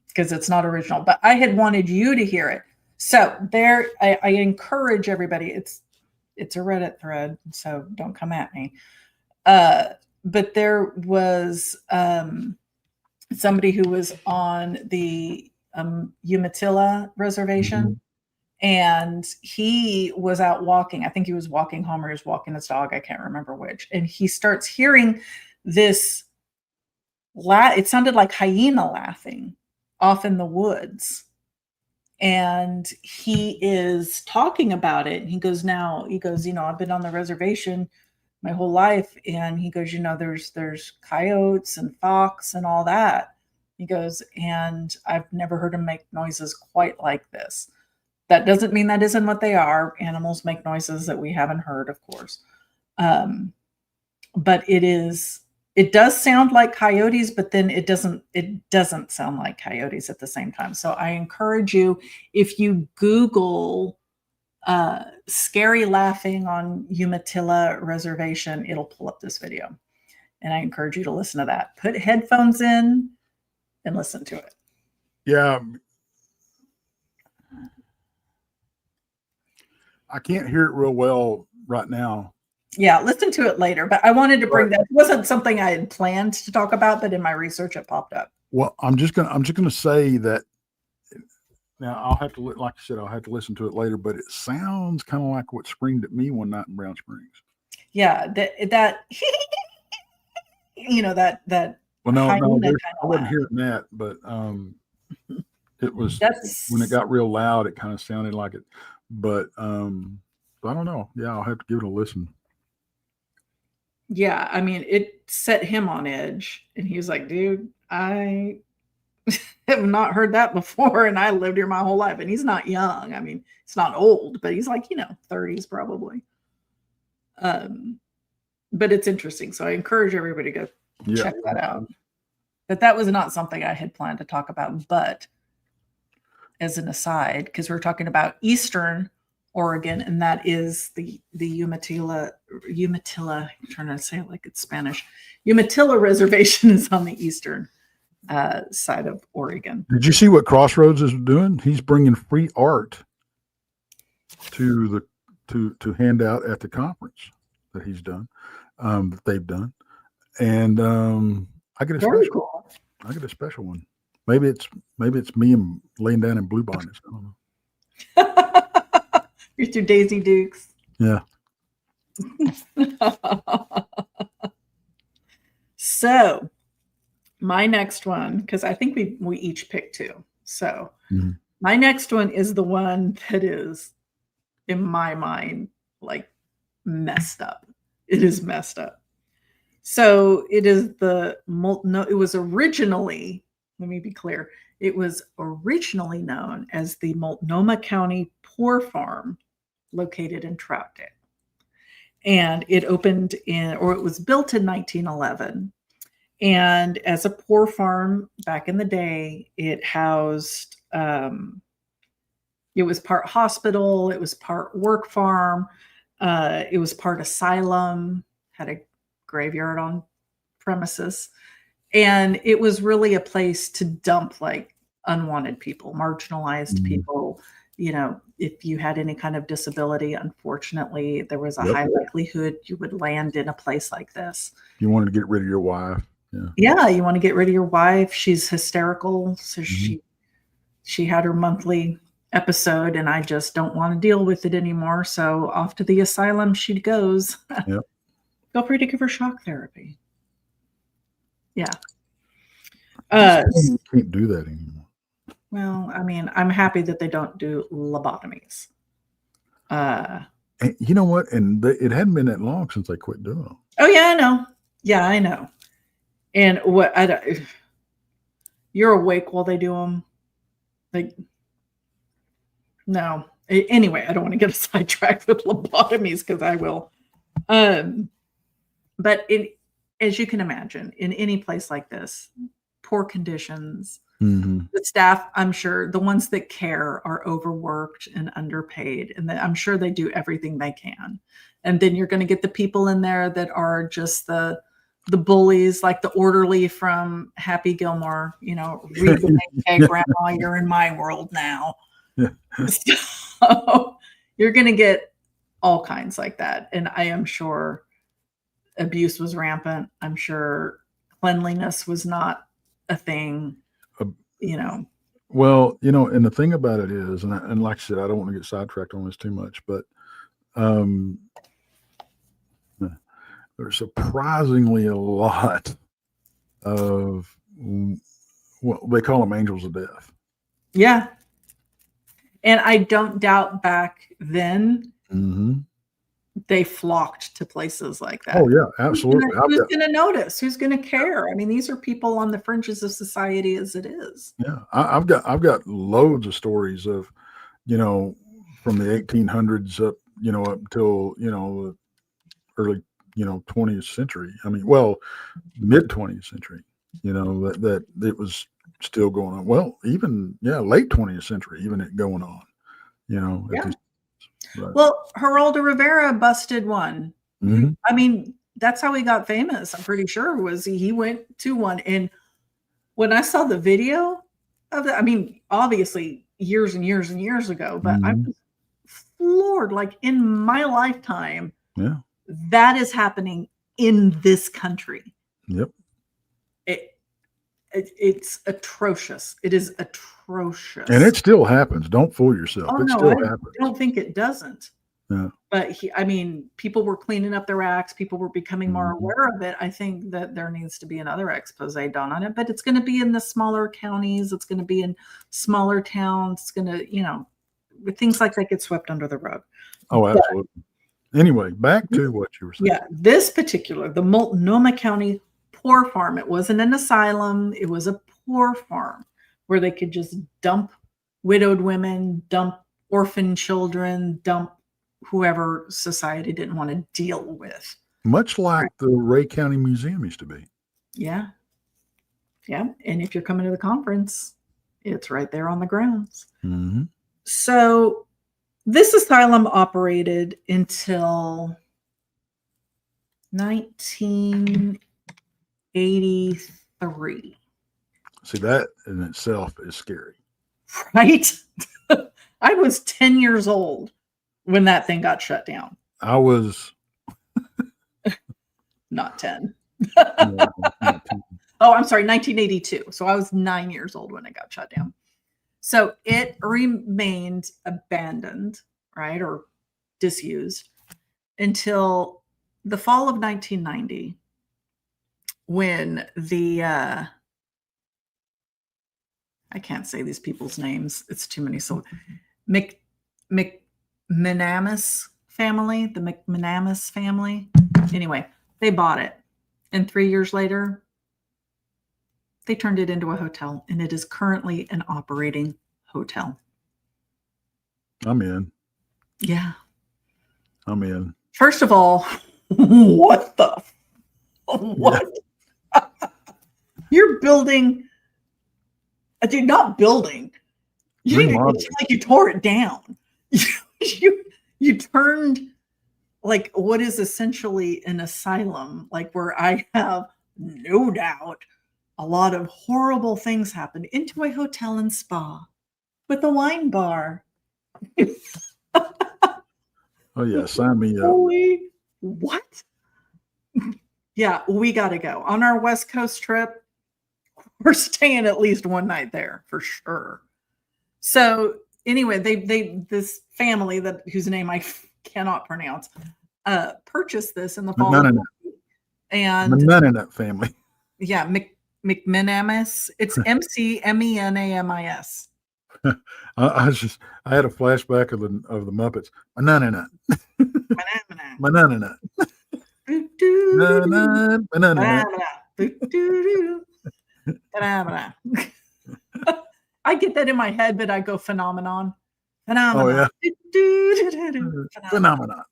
because it's not original. But I had wanted you to hear it. So there, I encourage everybody. It's a Reddit thread, so don't come at me. But there was somebody who was on the Umatilla reservation. Mm-hmm. And he was out walking. I think he was walking home or he was walking his dog. I can't remember which. And he starts hearing this it sounded like hyena laughing off in the woods. And he is talking about it. He goes, I've been on the reservation my whole life. And he goes, there's coyotes and fox and all that. He goes, and I've never heard them make noises quite like this. That doesn't mean that isn't what they are. Animals make noises that we haven't heard, of course. But it does sound like coyotes, but then it doesn't sound like coyotes at the same time. So I encourage you, if you Google scary laughing on Umatilla Reservation, it'll pull up this video. And I encourage you to listen to that. Put headphones in and listen to it. Yeah. I can't hear it real well right now. Yeah, listen to it later. But I wanted to bring that. It wasn't something I had planned to talk about, but in my research it popped up. Well, I'm just gonna say that now I'll have to, like I said, I'll have to listen to it later, but it sounds kind of like what screamed at me one night in Brown Springs. Yeah, that that. Well, no, I wasn't hearing that, but it was when it got real loud. It kind of sounded like it, but I don't know. Yeah, I'll have to give it a listen. Yeah, I mean, it set him on edge, and he was like, "Dude, I have not heard that before, and I lived here my whole life." And he's not young. I mean, he's not old, but he's like 30s probably. But it's interesting, so I encourage everybody to go check that out. But that was not something I had planned to talk about. But as an aside, because we're talking about Eastern Oregon, and that is the Umatilla. I'm trying to say it like it's Spanish. Umatilla Reservation is on the eastern side of Oregon. Did you see what Crossroads is doing? He's bringing free art to hand out at the conference that he's done, that they've done, and I get a special one. Maybe it's me and laying down in blue bonnets. I don't know. You're through Daisy Dukes. Yeah. So my next one, because I think we each picked two. So my next one is the one that is, in my mind, like messed up. It is messed up. So it is it was originally, let me be clear, it was originally known as the Multnomah County Poor Farm, located in Troutdale. And it opened it was built in 1911. And as a poor farm back in the day, it housed, it was part hospital, it was part work farm, it was part asylum, had a graveyard on premises. And it was really a place to dump like unwanted people, marginalized people. If you had any kind of disability, unfortunately, there was a high likelihood you would land in a place like this. You wanted to get rid of your wife. Yeah, you want to get rid of your wife. She's hysterical. So she had her monthly episode, and I just don't want to deal with it anymore. So off to the asylum she goes. Yep. Feel free to give her shock therapy. Yeah. You can't do that anymore. Well, I mean, I'm happy that they don't do lobotomies. And you know what? And it hadn't been that long since they quit doing them. Oh yeah, I know. Yeah, I know. And you're awake while they do them. Like, no. Anyway, I don't want to get sidetracked with lobotomies because I will. But as you can imagine, in any place like this, poor conditions. The staff, I'm sure, the ones that care are overworked and underpaid, and I'm sure they do everything they can. And then you're going to get the people in there that are just the bullies, like the orderly from Happy Gilmore. Read the hey, Grandma, you're in my world now. So you're going to get all kinds like that, and I am sure abuse was rampant. I'm sure cleanliness was not a thing. Well, and the thing about it is, and like I said, I don't want to get sidetracked on this too much, but there's surprisingly a lot of what they call them angels of death. Yeah. And I don't doubt back then Mm-hmm. they flocked to places like that. Oh yeah, absolutely. Who's going to notice? Who's going to care? I mean, these are people on the fringes of society as it is. Yeah, I've got loads of stories of, from the 1800s up, up until the early, 20th century. I mean, well, mid 20th century. That it was still going on. Well, even late 20th century, even it going on. Yeah. Right. Well, Geraldo Rivera busted one. Mm-hmm. I mean, that's how he got famous. I'm pretty sure was he went to one. And when I saw the video of it, I mean, obviously years and years and years ago, but I was floored. Like in my lifetime, that is happening in this country. Yep. It's atrocious. It is atrocious. And it still happens. Don't fool yourself. Oh, it no, still I happens. don't think it doesn't. Yeah. But people were cleaning up their acts. People were becoming more aware of it. I think that there needs to be another expose done on it, but it's going to be in the smaller counties. It's going to be in smaller towns. It's going to, things like that get swept under the rug. Oh, absolutely. But, anyway, back to what you were saying. Yeah, this particular, the Multnomah County Poor Farm. It wasn't an asylum. It was a poor farm where they could just dump widowed women, dump orphan children, dump whoever society didn't want to deal with. Much like the Ray County Museum used to be. Yeah. Yeah. And if you're coming to the conference, it's right there on the grounds. Mm-hmm. So this asylum operated until 1983. See, that in itself is scary. Right? I was 10 years old when that thing got shut down. I was not 10. Oh, I'm sorry, 1982. So I was 9 years old when it got shut down. So it remained abandoned, right, or disused until the fall of 1990, when the I can't say these people's names. It's too many. So McManamas family, the McManamas family. Anyway, they bought it. And 3 years later, they turned it into a hotel. And it is currently an operating hotel. I'm in. Yeah. I'm in. First of all, what the? What? Yeah. You're building. Dude, not building. It's like you tore it down. You turned like what is essentially an asylum, like where I have no doubt a lot of horrible things happened, into a hotel and spa with a wine bar. Oh yeah, sign me up. Holy, what? Yeah, we got to go on our West Coast trip. We're staying at least one night there for sure. So anyway, this family whose name I cannot pronounce purchased this in the fall. And McManamas family. Yeah, McManamas. It's McMenamis. I had a flashback of the Muppets. Banana. I get that in my head, but I go phenomenon. Oh yeah. Phenomenon.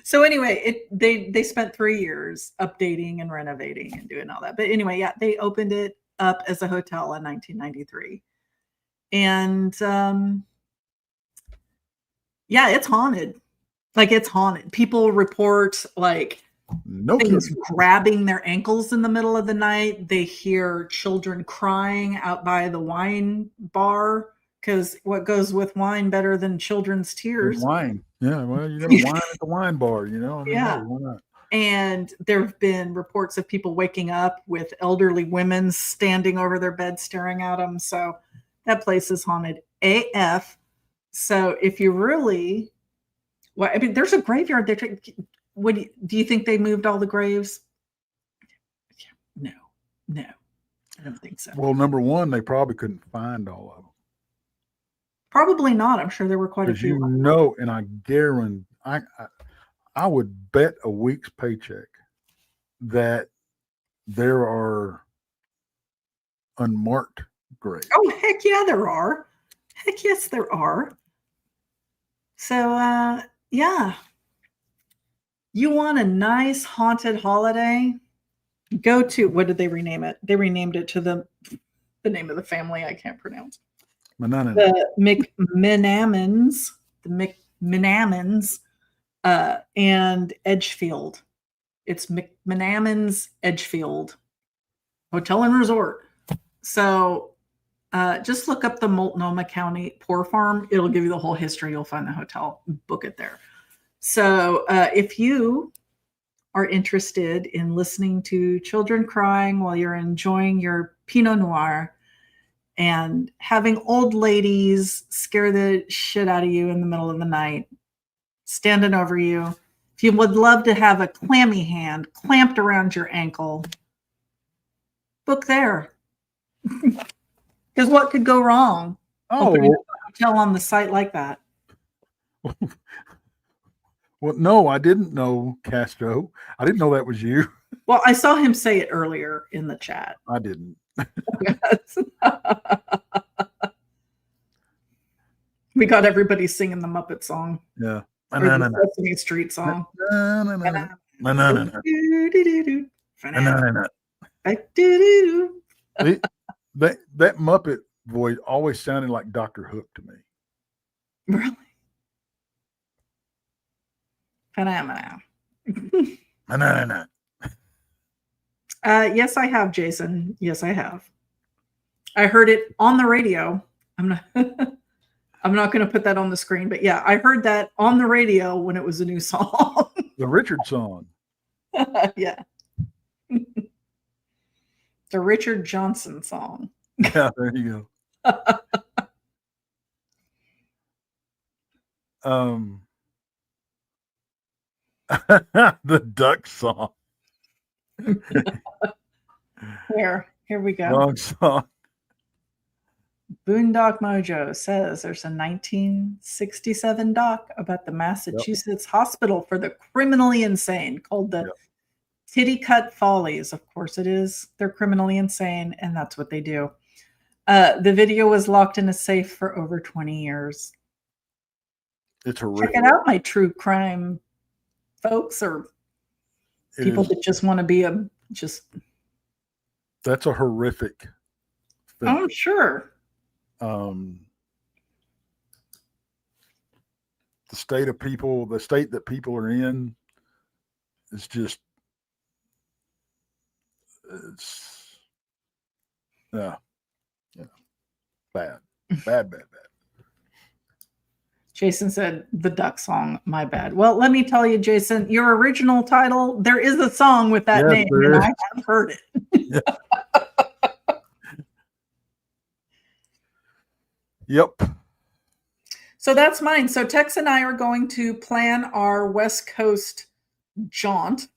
So anyway, they spent 3 years updating and renovating and doing all that. But anyway, yeah, they opened it up as a hotel in 1993. And yeah, it's haunted. Like it's haunted. People report like things grabbing their ankles in the middle of the night. They hear children crying out by the wine bar, because what goes with wine better than children's tears? Wine. Yeah, well, you got to wine at the wine bar, I mean, yeah. Hey, why not? And there have been reports of people waking up with elderly women standing over their bed staring at them. So that place is haunted AF. So if you really, well, I mean, there's a graveyard there. What do you think they moved all the graves? No, I don't think so. Well, number one, they probably couldn't find all of them. Probably not. I'm sure there were quite a Because few. and I guarantee, I would bet a week's paycheck that there are unmarked graves. Oh, heck yeah, there are. Heck yes, there are. So, yeah. You want a nice haunted holiday? Go to, what did they rename it? They renamed it to the name of the family I can't pronounce. The McMenamins, and Edgefield. It's McMenamins Edgefield Hotel and Resort. So just look up the Multnomah County Poor Farm. It'll give you the whole history. You'll find the hotel. Book it there. So if you are interested in listening to children crying while you're enjoying your Pinot Noir and having old ladies scare the shit out of you in the middle of the night, standing over you, if you would love to have a clammy hand clamped around your ankle, book there. Because what could go wrong? Opening a hotel on the site like that. Well, no, I didn't know, Castro. I didn't know that was you. Well, I saw him say it earlier in the chat. I didn't. We got everybody singing the Muppet song. Yeah. Or the Sesame Street song. That Muppet voice always sounded like Dr. Hook to me. Really? Yes, I have, Jason. Yes, I have. I heard it on the radio. I'm not going to put that on the screen, but yeah, I heard that on the radio when it was a new song. The Richard song. Yeah. The Richard Johnson song. Yeah, there you go. The duck song. Here we go. Wrong song. Boondock Mojo says there's a 1967 doc about the Massachusetts hospital for the criminally insane called the Tittycut Follies. Of course it is. They're criminally insane, and that's what they do. The video was locked in a safe for over 20 years. It's horrific. Check it out, my true crime folks, or people that just want to be That's a horrific thing. Oh, sure. The state that people are in is just, bad. Jason said the duck song, my bad. Well, let me tell you, Jason, your original title, there is a song with that name, and I have heard it. Yeah. Yep. So that's mine. So Tex and I are going to plan our West Coast jaunt.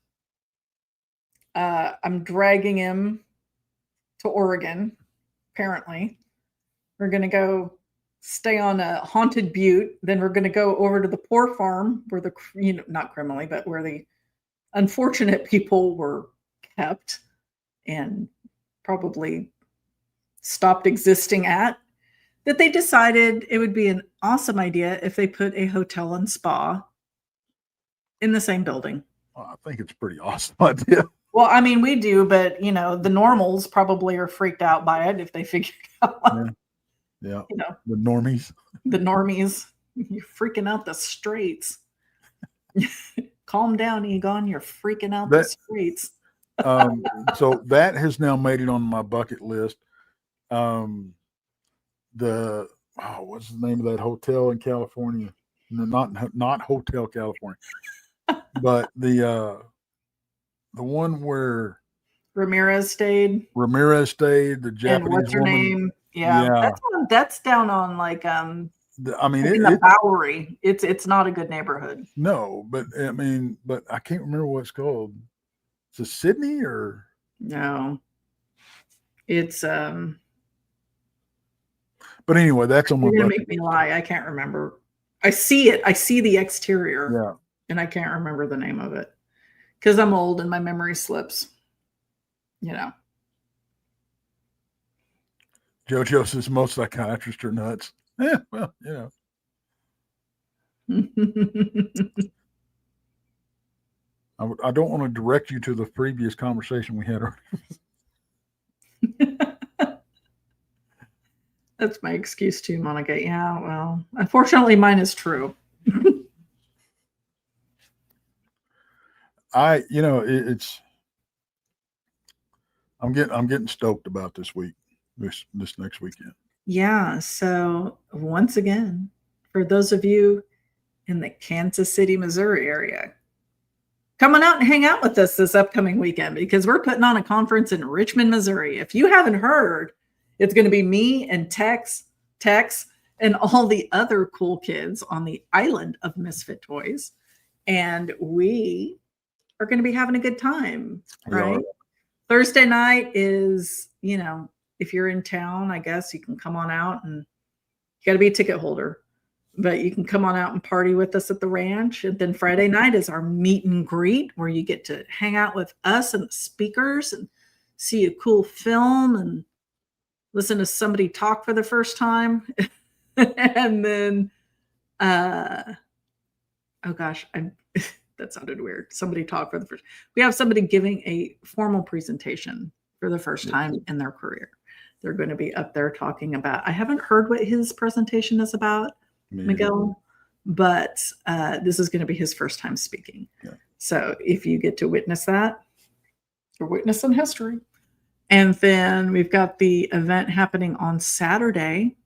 I'm dragging him to Oregon, apparently. We're going to go stay on a haunted butte. Then we're going to go over to the Poor Farm where not criminally, but where the unfortunate people were kept and probably stopped existing at. That they decided it would be an awesome idea if they put a hotel and spa in the same building. Well, I think it's a pretty awesome idea. Well, I mean, we do, but the normals probably are freaked out by it if they figure out. Yeah. The normies. You're freaking out the streets. Calm down, Egon. You're freaking out the streets. So that has now made it on my bucket list. What's the name of that hotel in California? No, not Hotel California, but the one where Ramirez stayed. The Japanese and what's her woman. Name? Yeah. That's down on in the Bowery. It's not a good neighborhood. No, but I can't remember what it's called. Is it Sydney or no? It's But anyway, that's on my You're gonna bucket make me list. lie. I can't remember. I see it. I see the exterior, Yeah. and I can't remember the name of it because I'm old and my memory slips. You know. JoJo says most psychiatrists are nuts. Yeah, well, I don't want to direct you to the previous conversation we had earlier. That's my excuse too, Monica. Yeah, well, unfortunately, mine is true. It's I'm getting stoked about this week, this next weekend. Yeah. So once again, for those of you in the Kansas City, Missouri area, come on out and hang out with us this upcoming weekend because we're putting on a conference in Richmond, Missouri. If you haven't heard, it's going to be me and Tex, and all the other cool kids on the island of Misfit Toys. And we are going to be having a good time, right? Thursday night is, if you're in town, I guess you can come on out, and you got to be a ticket holder, but you can come on out and party with us at the ranch. And then Friday night is our meet and greet where you get to hang out with us and the speakers and see a cool film and listen to somebody talk for the first time. And then, oh gosh, that sounded weird. Somebody talk for the first. We have somebody giving a formal presentation for the first time in their career. They're going to be up there talking about. I haven't heard what his presentation is about, Miguel, but this is going to be his first time speaking. Yeah. So if you get to witness that, you're witnessing history. And then we've got the event happening on Saturday.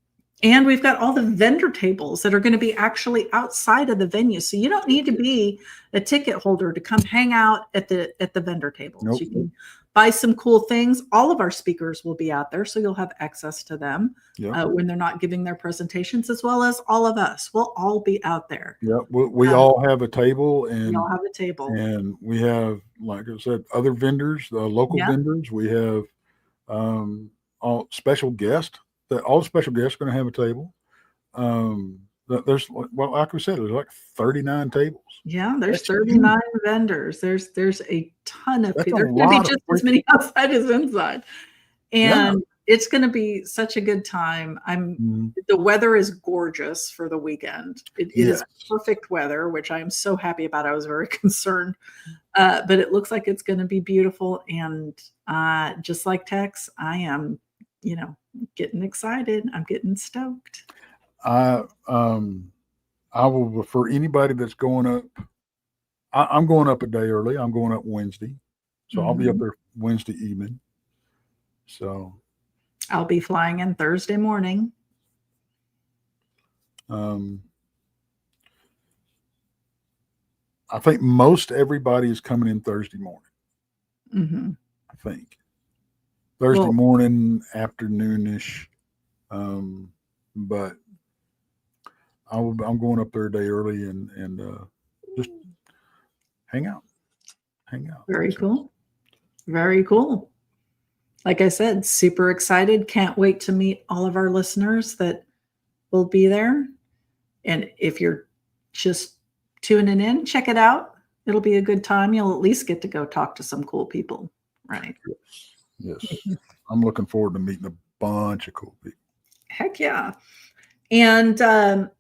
And we've got all the vendor tables that are going to be actually outside of the venue. So you don't need to be a ticket holder to come hang out at the vendor tables. Nope. You can buy some cool things. All of our speakers will be out there, so you'll have access to them when they're not giving their presentations, as well as all of us. We'll all be out there. Yeah, we all have a table, and we all have a table, and we have, like I said, other vendors, local vendors. We have all special guests. All special guests are going to have a table. There's, well, like we said, there's like 39 tables. Yeah, there's 39 vendors. There's a ton of people. There's going to be just as many outside as inside. And it's going to be such a good time. The weather is gorgeous for the weekend. It is perfect weather, which I'm so happy about. I was very concerned. But it looks like it's going to be beautiful. And just like Tex, I am, getting excited. I'm getting stoked. I will, for anybody that's going up, I'm going up a day early. I'm going up Wednesday. So I'll be up there Wednesday evening. So I'll be flying in Thursday morning. I think most everybody is coming in Thursday morning. I think. Thursday morning, afternoonish. But I'm going up there a day early and just hang out. Very cool. Very cool. Like I said, super excited. Can't wait to meet all of our listeners that will be there. And if you're just tuning in, check it out. It'll be a good time. You'll at least get to go talk to some cool people, right? Yes. I'm looking forward to meeting a bunch of cool people. Heck yeah. And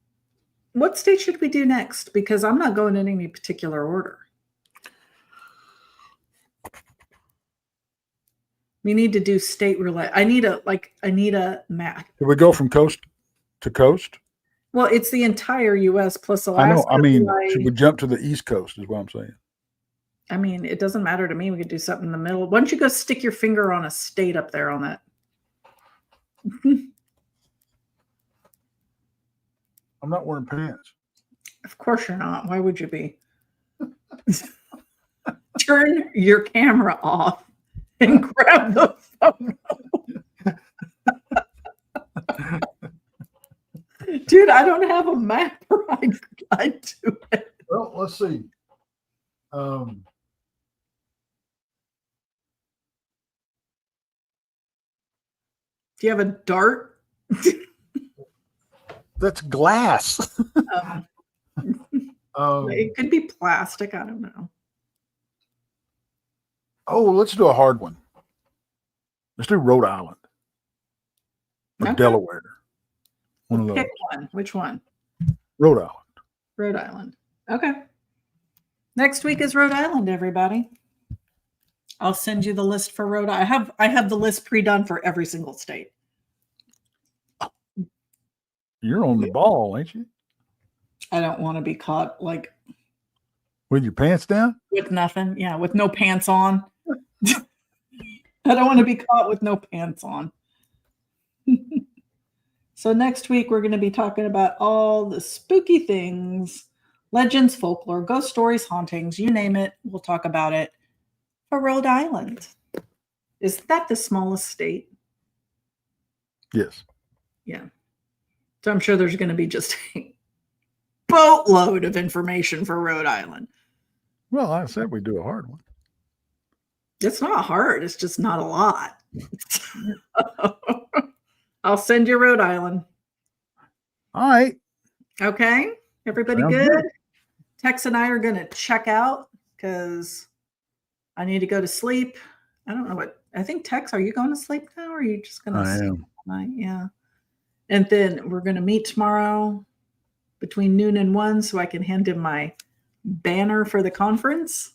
what state should we do next? Because I'm not going in any particular order. We need to do state roulette. I need a map. Did we go from coast to coast? Well, it's the entire U.S. plus Alaska. I know. I mean, should we jump to the East Coast is what I'm saying. I mean, it doesn't matter to me. We could do something in the middle. Why don't you go stick your finger on a state up there on that? I'm not wearing pants. Of course you're not. Why would you be? Turn your camera off and grab the photo. Dude, I don't have a map or I do it. Well, let's see. Do you have a dart? That's glass. It could be plastic. I don't know. Oh, let's do a hard one. Let's do Rhode Island or Delaware. One of those. Pick one. Which one? Rhode Island. Rhode Island. Okay. Next week is Rhode Island, everybody. I'll send you the list for Rhode Island. I have the list pre-done for every single state. You're on the ball, ain't you? I don't want to be caught like with your pants down? With nothing. Yeah, with no pants on. I don't want to be caught with no pants on. So next week, we're going to be talking about all the spooky things, legends, folklore, ghost stories, hauntings, you name it. We'll talk about it for Rhode Island. Is that the smallest state? Yes. Yeah. So I'm sure there's going to be just a boatload of information for Rhode Island. Well, I said we do a hard one. It's not hard. It's just not a lot. I'll send you Rhode Island. All right. Okay. Everybody good? Tex and I are going to check out because I need to go to sleep. I don't know what. I think Tex, are you going to sleep now or are you just going to sleep tonight? Yeah. And then we're going to meet tomorrow between noon and 1 so I can hand him my banner for the conference.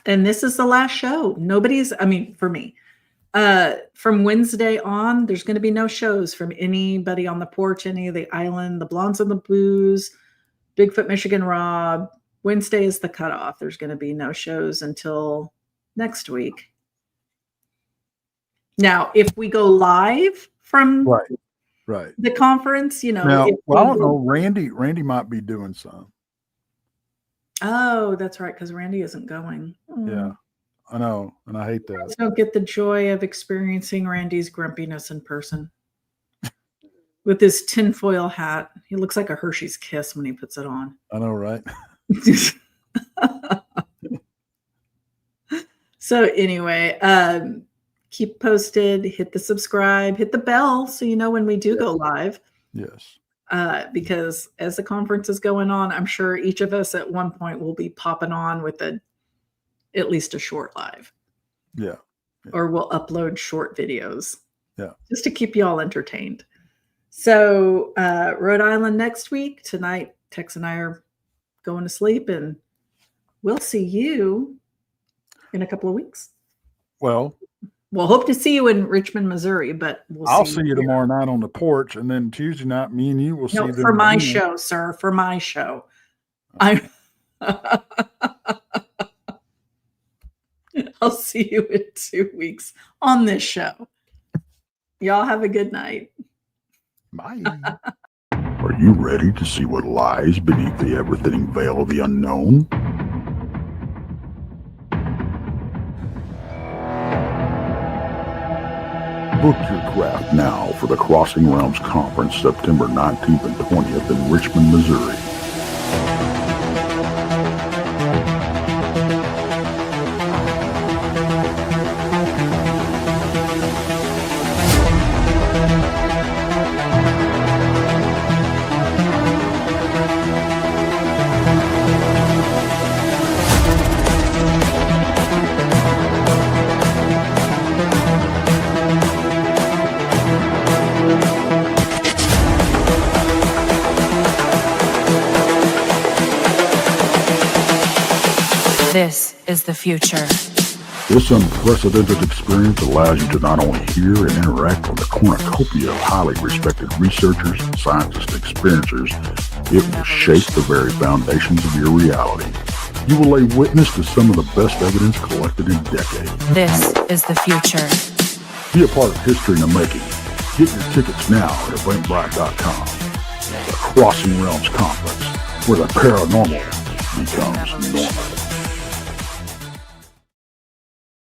And this is the last show. For me. From Wednesday on, there's going to be no shows from anybody on the porch, any of the island, the Blondes and the Blues, Bigfoot Michigan Rob. Wednesday is the cutoff. There's going to be no shows until next week. Now, if we go live from the conference, Now, I don't know. Randy might be doing some. Oh, that's right, because Randy isn't going. Yeah, I know, and I hate that. I don't get the joy of experiencing Randy's grumpiness in person. With his tinfoil hat, he looks like a Hershey's Kiss when he puts it on. I know, right? So anyway, keep posted, hit the subscribe, hit the bell so you know when we do go live. Yes. Because as the conference is going on, I'm sure each of us at one point will be popping on with at least a short live. Yeah. Or we'll upload short videos. Yeah. Just to keep you all entertained. So Rhode Island next week. Tonight, Tex and I are going to sleep, and we'll see you in a couple of weeks. Well, we'll hope to see you in Richmond, Missouri, but I'll see you tomorrow night on the porch, and then Tuesday night, me and you will see them. For my show, sir. For my show. I'll see you in 2 weeks on this show. Y'all have a good night. Bye. Are you ready to see what lies beneath the ever-thinning veil of the unknown? Book your craft now for the Crossing Realms Conference September 19th and 20th in Richmond, Missouri. This is the future. This unprecedented experience allows you to not only hear and interact with a cornucopia of highly respected researchers, scientists, and experiencers, it will shake the very foundations of your reality. You will lay witness to some of the best evidence collected in decades. This is the future. Be a part of history in the making. Get your tickets now at eventbrite.com. The Crossing Realms Conference, where the paranormal becomes normal.